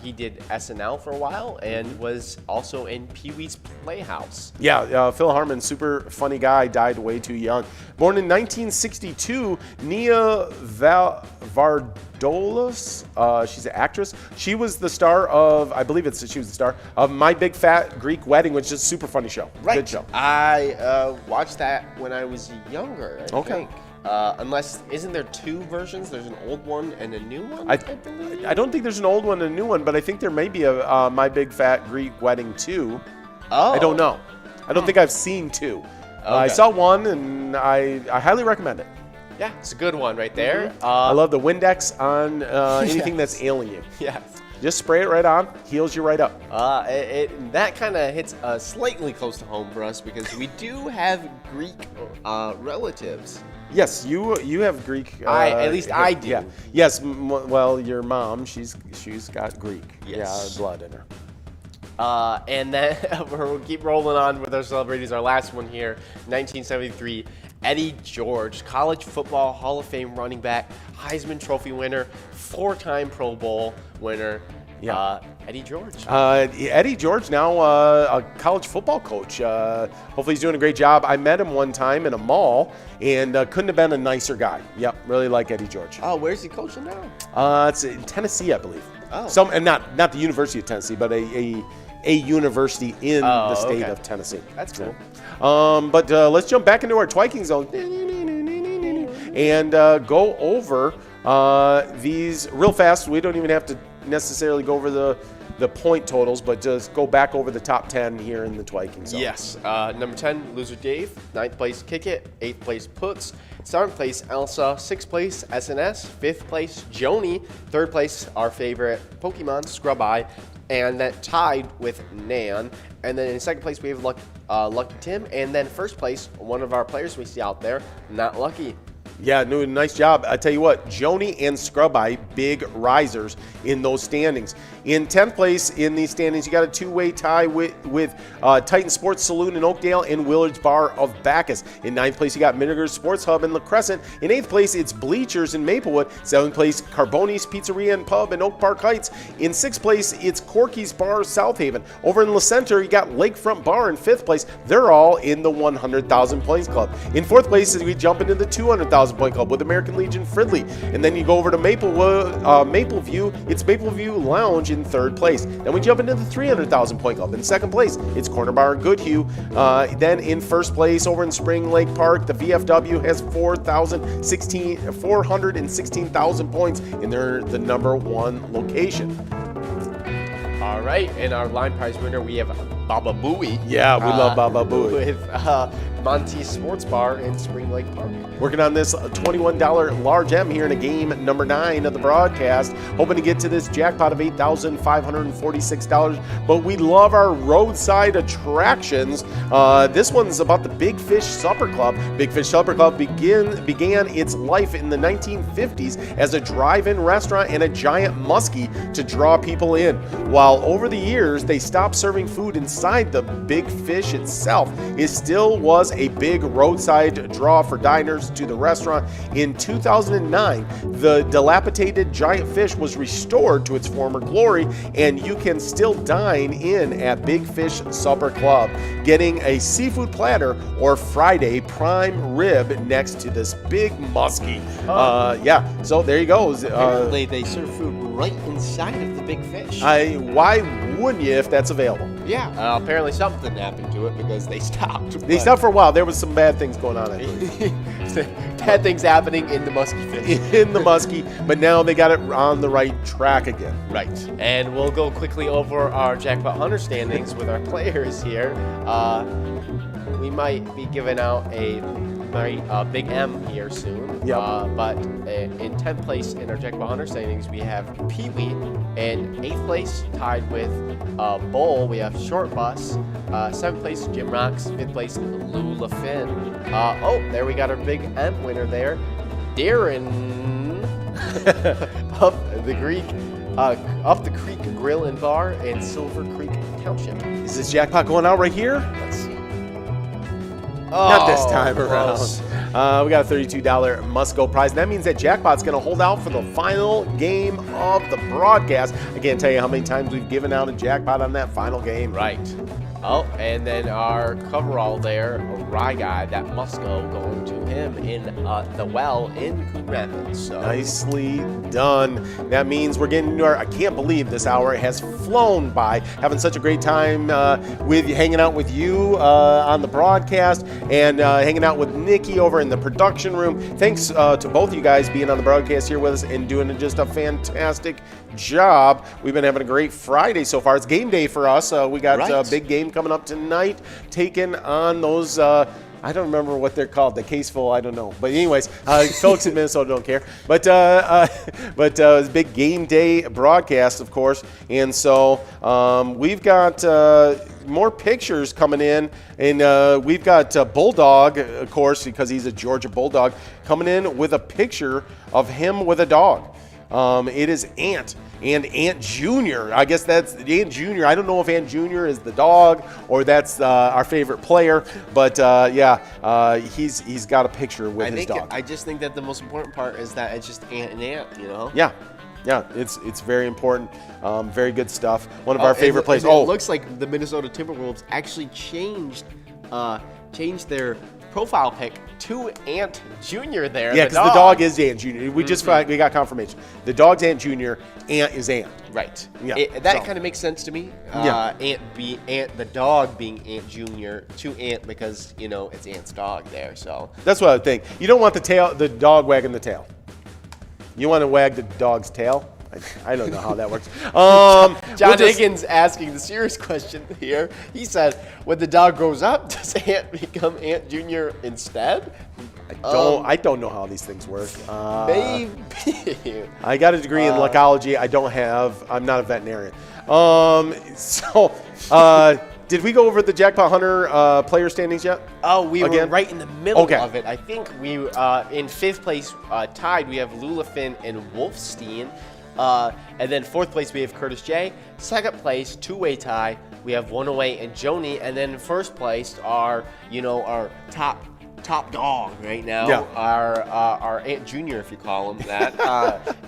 he did SNL for a while and was also in Pee-wee's Playhouse. Yeah, Phil Hartman, super funny guy, died way too young. Born in 1962, Nia Vardolos, she's an actress. She was the star of, she was the star of My Big Fat Greek Wedding, which is a super funny show. Right. Good show. I watched that when I was younger, I think. Unless, isn't there 2 versions? There's an old one and a new one, I believe? I don't think there's an old one and a new one, but I think there may be a My Big Fat Greek Wedding 2. Oh. I don't know. I don't think I've seen 2. I Okay. saw 1, and I highly recommend it. Yeah, it's a good one right there. I love the Windex on anything Yes. that's ailing you. Yes. Just spray it right on, heals you right up. That kind of hits slightly close to home for us because we do have Greek relatives. Yes, you have Greek. At least I do. Yeah. Yes. Well, your mom, she's got Greek. Yes. Yeah, blood in her. And then we'll keep rolling on with our celebrities. Our last one here, 1973, Eddie George, college football Hall of Fame running back, Heisman Trophy winner, 4-time Pro Bowl winner. Yeah. Eddie George. Eddie George, now a college football coach. Hopefully he's doing a great job. I met him one time in a mall, and couldn't have been a nicer guy. Yep, really like Eddie George. Oh, where's he coaching now? It's in Tennessee, I believe. Oh. And not the University of Tennessee, but a university in the state of Tennessee. That's cool. But let's jump back into our Twiking zone and go over these real fast. We don't even have to necessarily go over the point totals, but just go back over the top 10 here in the Twiking zone. Yes. Number 10, Loser Dave. 9th place, Kick It. 8th place, Puts. 7th place, Elsa. 6th place, SNS. 5th place, Joni. 3rd place, our favorite Pokemon, Scrub Eye. And then tied with Nan. And then in 2nd place, we have Lucky Tim. And then 1st place, one of our players we see out there, Not Lucky. Yeah, no, nice job. I tell you what, Joni and Scrub Eye, big risers in those standings. In 10th place in these standings, you got a 2-way tie with Titan Sports Saloon in Oakdale and Willard's Bar of Bacchus. In 9th place, you got Miniger's Sports Hub in La Crescent. In 8th place, it's Bleachers in Maplewood. 7th place, Carboni's Pizzeria and Pub in Oak Park Heights. In 6th place, it's Corky's Bar South Haven. Over in La Center, you got Lakefront Bar in 5th place. They're all in the 100,000 Points Club. In 4th place, we jump into the 200,000 Point Club with American Legion Fridley. And then you go over to Mapleview. It's Mapleview Lounge in 3rd place. Then we jump into the 300,000 Point Club. In 2nd place, it's Corner Bar and Goodhue. Then in 1st place, over in Spring Lake Park, the VFW has 416,000 points, and they're the number 1 location. All right. And our line prize winner, we have Baba Booey. Yeah, we love Baba Booey. With Monty's Sports Bar in Spring Lake Park. Working on this $21 large M here in a game number 9 of the broadcast. Hoping to get to this jackpot of $8,546. But we love our roadside attractions. This one's about the Big Fish Supper Club. Big Fish Supper Club began its life in the 1950s as a drive-in restaurant and a giant muskie to draw people in. While over the years, they stopped serving food inside the Big Fish itself, it still was a big roadside draw for diners to the restaurant. In 2009, the dilapidated giant fish was restored to its former glory, and you can still dine in at Big Fish Supper Club, getting a seafood platter or Friday prime rib next to this big muskie. Yeah, so there you go. Apparently, they serve food right inside of the Big Fish. Why wouldn't you if that's available? Yeah. Apparently, something happened to it because they stopped. They stopped for a while. There was some bad things going on, I believe. Bad things happening in the musky fish. In the muskie, but now they got it on the right track again. Right. And we'll go quickly over our Jackpot Hunter standings with our players here. We might be giving out a big M here soon. Yep. But in 10th place in our Jackpot Hunter standings, we have Pee-wee. In 8th place, tied with Bowl, we have Short Bus. 7th place, Jim Rocks. 5th place, Lula Finn. There we got our big M winner there. Darren up the Creek Grill and Bar in Silver Creek Township. Is this jackpot going out right here? Let's see. Not this time around. Close. We got a $32 must-go prize. That means that jackpot's going to hold out for the final game of the broadcast. I can't tell you how many times we've given out a jackpot on that final game. Right. And then our coverall there, a Rye Guy, that must go going to him in the well in Coon Rapids. So. Nicely done. That means we're getting into our, I can't believe this hour has flown by. Having such a great time with hanging out with you on the broadcast and hanging out with Nikki over in the production room. Thanks to both of you guys being on the broadcast here with us and doing just a fantastic job. We've been having a great Friday so far. It's game day for us. We got a big game coming up tonight, taking on those I don't remember what they're called. The Caseful, I don't know. But anyways, folks in Minnesota don't care. But it's a big game day broadcast, of course. And so we've got more pictures coming in. And we've got Bulldog, of course, because he's a Georgia Bulldog, coming in with a picture of him with a dog. It is Ant and Ant Jr. I guess that's Ant Jr. I don't know if Ant Jr. is the dog or that's our favorite player, but he's got a picture with his dog. I just think that the most important part is that it's just Ant and Ant, you know? Yeah, it's very important. Very good stuff. One of our favorite players. It looks like the Minnesota Timberwolves actually changed their profile pic to Ant Jr. there. Yeah, because the dog is Ant Jr. We just we got confirmation. The dog's Ant Jr. Ant is Ant. Right. Yeah. That kind of makes sense to me. Ant, the dog being Ant Jr. to Ant because it's Ant's dog there. So that's what I think. You don't want the dog wagging the tail. You want to wag the dog's tail. I don't know how that works. John Higgins asking the serious question here. He said, when the dog grows up, does Ant become Ant Jr. instead? I don't know how these things work. Maybe. I got a degree in lacology. I'm not a veterinarian. Did we go over the Jackpot Hunter player standings yet? Oh, we were right in the middle of it. I think we in fifth place tied. We have Lulafin and Wolfstein. And then fourth place, we have Curtis J. Second place, two-way tie, we have 108 and Joni. And then first place are, our top dog right now, our Ant Jr., if you call him that.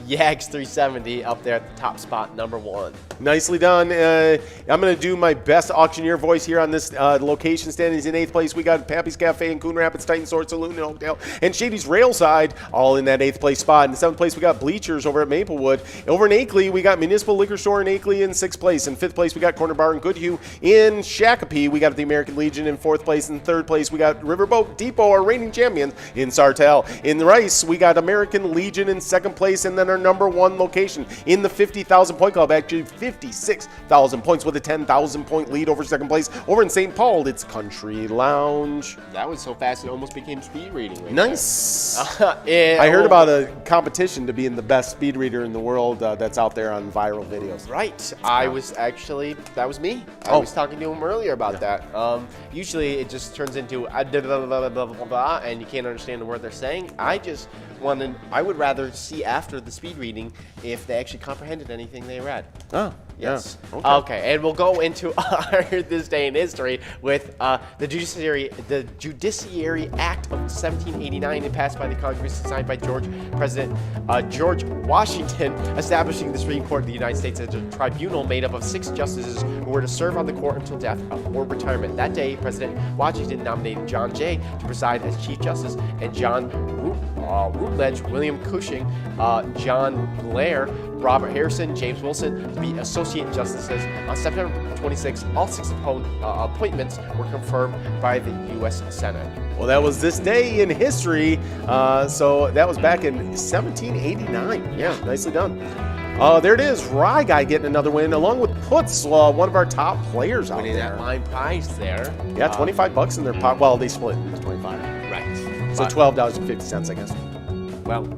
Yags 370 up there at the top spot, number 1. Nicely done. I'm going to do my best auctioneer voice here on this location standings. In 8th place, we got Pappy's Cafe in Coon Rapids, Titan Sword Saloon in Oakdale, and Shady's Railside, all in that 8th place spot. In 7th place, we got Bleachers over at Maplewood. Over in Akeley, we got Municipal Liquor Store in Akeley in 6th place. In 5th place, we got Corner Bar in Goodhue. In Shakopee, we got the American Legion in 4th place. In 3rd place, we got Riverboat Depot, our reigning champions, in Sartell. In Rice, we got American Legion in 2nd place, and then our number 1 location in the 50,000 point club, actually 56,000 points with a 10,000 point lead over 2nd place. Over in St. Paul, it's Country Lounge. That was so fast it almost became speed reading. Right nice. I heard about a competition to being the best speed reader in the world that's out there on viral videos. Right. That was me. I was talking to him earlier about that. Usually it just turns into blah, blah, blah, blah, and you can't understand the word they're saying. I would rather see after the speed reading if they actually comprehended anything they read. Oh, yes. Yeah. Okay, and we'll go into our This Day in History with the Judiciary Act of 1789 and passed by the Congress and signed by President George Washington, establishing the Supreme Court of the United States as a tribunal made up of 6 justices who were to serve on the court until death or retirement. That day, President Washington nominated John Jay to preside as Chief Justice and John Rutledge, William Cushing, John Blair, Robert Harrison, James Wilson to be Associate Justices. On September 26, all 6 appointments were confirmed by the U.S. Senate. Well, that was This Day in History. So that was back in 1789. Yeah, nicely done. There it is. Rye Guy getting another win, along with Putz, one of our top players out there. Winning that line prize there. Yeah, $25 in their pot. Well, they split. It's 25. Right. So $12.50, I guess. Well,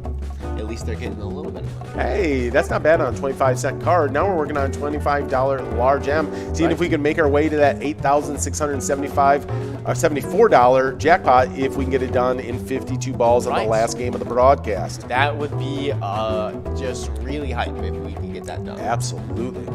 at least they're getting a little bit of money. Hey, that's not bad on a 25-cent card. Now we're working on a $25 large M, seeing if we can make our way to that $8,674 jackpot if we can get it done in 52 balls on the last game of the broadcast. That would be just really hype if we can get that done. Absolutely.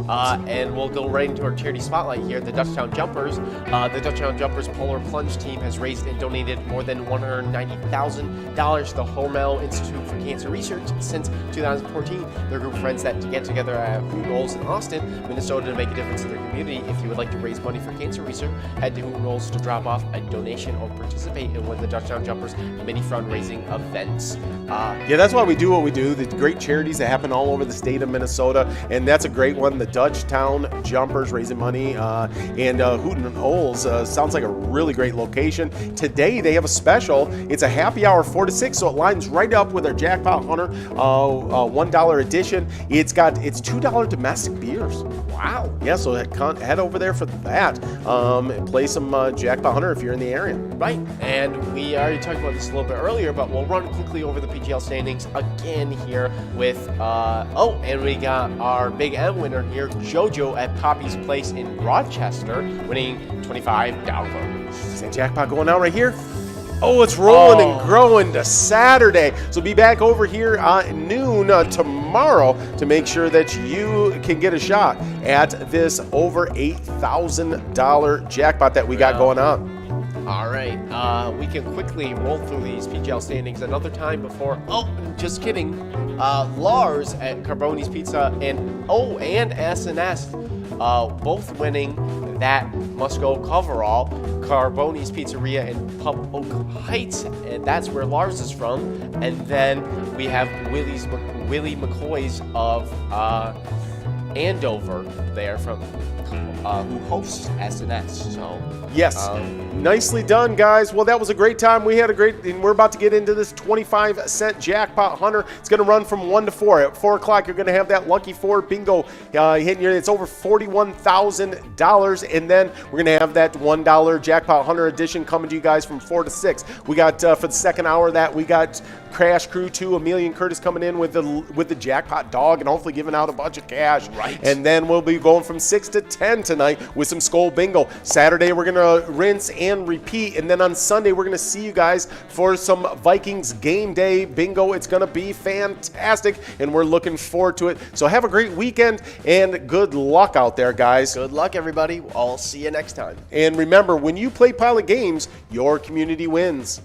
And we'll go right into our charity spotlight here. The Dutchtown Jumpers. The Dutchtown Jumpers Polar Plunge team has raised and donated more than $190,000 to the Hormel Institute for Cancer research since 2014. They're a group of friends that get together at Hoot Rolls in Austin, Minnesota to make a difference in their community. If you would like to raise money for cancer research, head to Hoot Rolls to drop off a donation or participate in one of the Touchdown Jumpers mini fundraising events. Yeah, that's why we do what we do. The great charities that happen all over the state of Minnesota, and that's a great one. The Dutchtown Jumpers raising money, and Hoot Rolls sounds like a really great location. Today they have a special. It's a happy hour 4 to 6, so it lines right up with our Jackpot Hunter $1 edition. It's $2 domestic beers. Wow. Yeah, so head over there for that. And play some Jackpot Hunter if you're in the area. Right, and we already talked about this a little bit earlier, but we'll run quickly over the PGL standings again here with, and we got our Big M winner here, JoJo at Poppy's Place in Rochester, winning $25. Is that jackpot going out right here? Oh, it's rolling and growing to Saturday. So be back over here at noon tomorrow to make sure that you can get a shot at this over $8,000 jackpot that we got going on. All right, we can quickly roll through these PGL standings another time before, just kidding. Lars at Carboni's Pizza and S&S both winning that must-go coverall. Carboni's Pizzeria in Pub Oak Heights, and that's where Lars is from. And then we have Willie McCoy's of Andover there from who hosts S&S. So yes, nicely done, guys. Well, that was a great time. We had a great, and we're about to get into this 25-cent Jackpot Hunter. It's going to run from 1 to 4. At 4 o'clock, you're going to have that Lucky 4 bingo hitting you. It's over $41,000, and then we're going to have that $1 Jackpot Hunter edition coming to you guys from 4 to 6. We got for the second hour that we got Crash Crew 2, Amelia and Curtis coming in with the jackpot dog and hopefully giving out a bunch of cash. Right. And then we'll be going from 6 to 10 tonight with some Skull Bingo. Saturday, we're going to rinse and repeat. And then on Sunday, we're going to see you guys for some Vikings game day bingo. It's going to be fantastic, and we're looking forward to it. So have a great weekend, and good luck out there, guys. good luck, everybody. I'll see you next time. And remember, when you play Pilot Games, your community wins.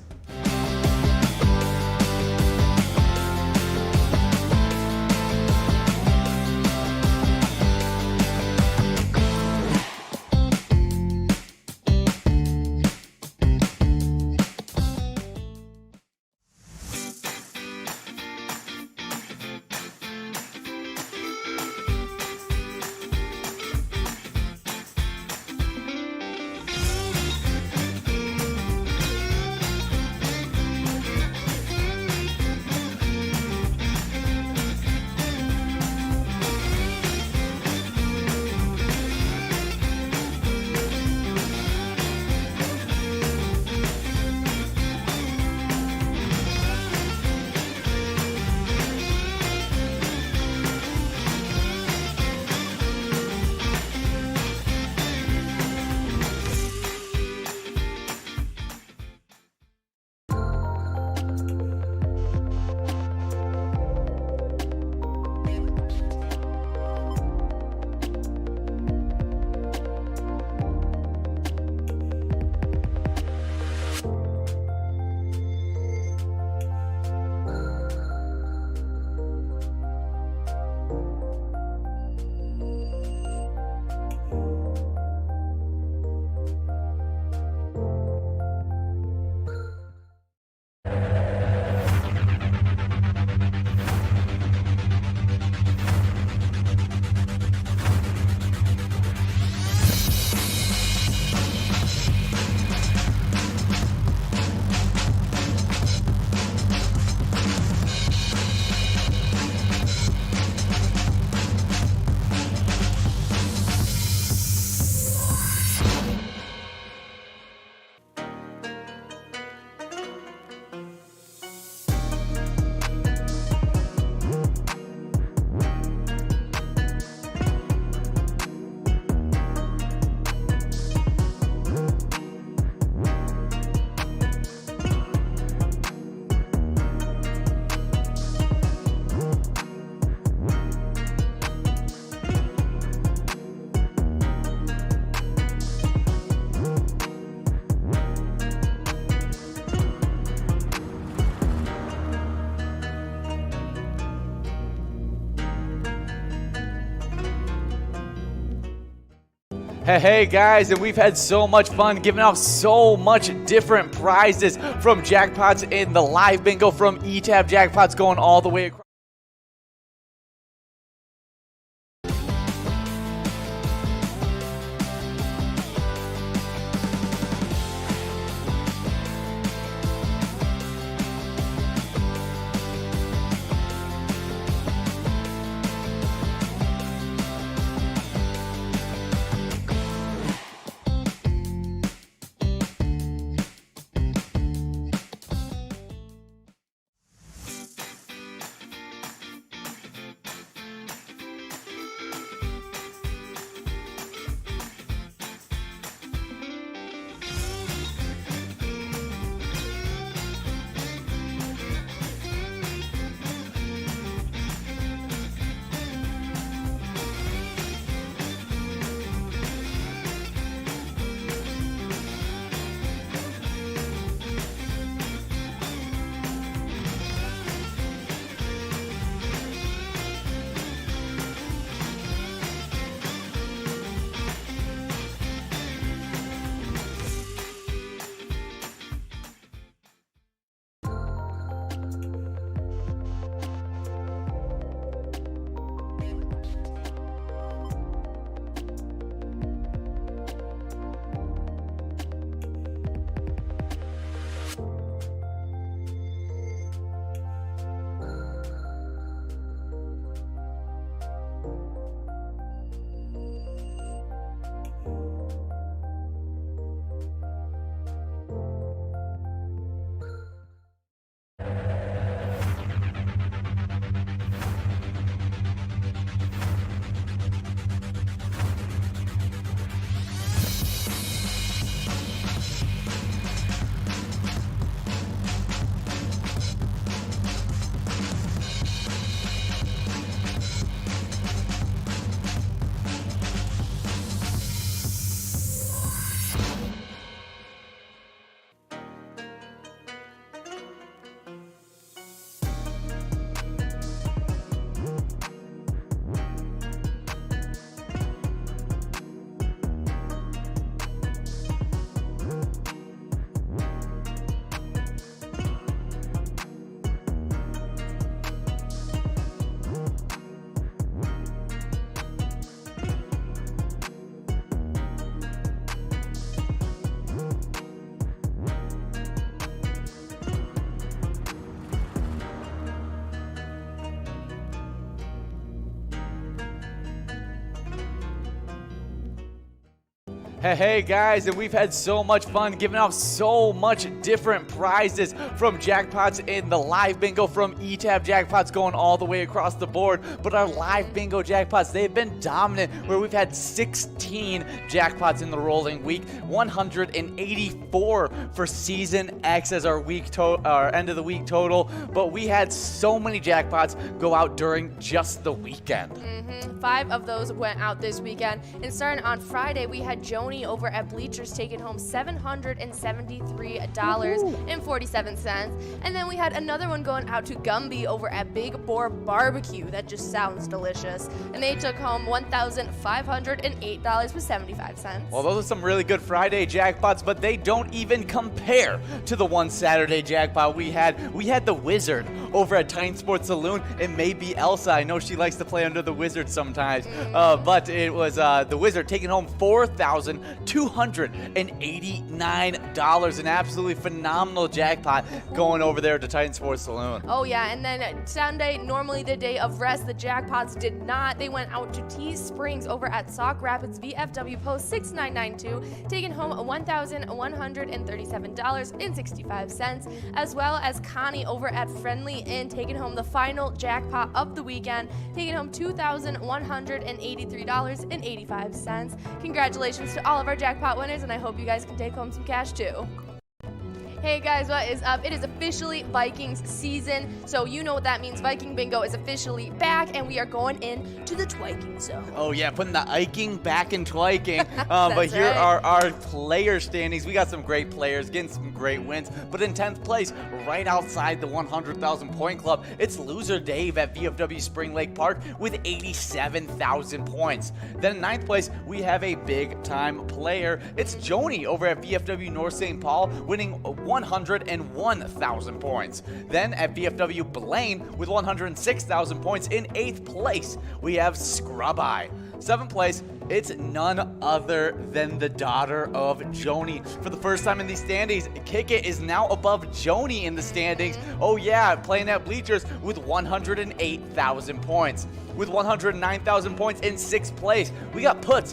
Hey guys, and we've had so much fun giving out so much different prizes from jackpots in the live bingo, from E-Tab jackpots going all the way across. Hey guys, and we've had so much fun giving out so much different prizes from jackpots in the live bingo, from E-Tab jackpots going all the way across the board. But our live bingo jackpots, they've been dominant, where we've had 16 jackpots in the rolling week, 184 for Season X as our end of the week total. But we had so many jackpots go out during just the weekend. 5 of those went out this weekend. And starting on Friday, we had Joni over at Bleachers taking home $773.47. And then we had another one going out to Gumby over at Big Boar Barbecue. That just sounds delicious. And they took home $1,508.75. Well, those are some really good Friday jackpots, but they don't even compare to the one Saturday jackpot we had. We had the Wizard over at Titan Sports Saloon. It may be Elsa. I know she likes to play under the Wizard sometimes. But it was the Wizard taking home $4,289. An absolutely phenomenal jackpot going over there to Titan Sports Saloon. Oh, yeah. And then Sunday, normally the day of rest, the jackpots did not. They went out to T Springs over at Sauk Rapids VFW Post 6992, taking home $1,137.65, as well as Connie over at Friendly Inn, taking home the final jackpot of the weekend, taking home $2,183.85. Congratulations to all of our jackpot winners, and I hope you guys can take home some cash too. Hey guys, what is up? It is officially Vikings season, so you know what that means. Viking Bingo is officially back, and we are going into the Twiking zone. Oh yeah, putting the Iking back in Twiking. But here right. are our player standings. We got some great players, getting some great wins. But in 10th place, right outside the 100,000 point club, it's loser Dave at VFW Spring Lake Park with 87,000 points. Then in 9th place, we have a big time player. It's Joni over at VFW North St. Paul, winning 101,000 points. Then at VFW Blaine with 106,000 points in 8th place, we have Scrub Eye. 7th place, it's none other than the daughter of Joni. For the first time in these standings, Kick It is now above Joni in the standings. Oh yeah, playing at bleachers with 108,000 points. With 109,000 points in 6th place, we got Puts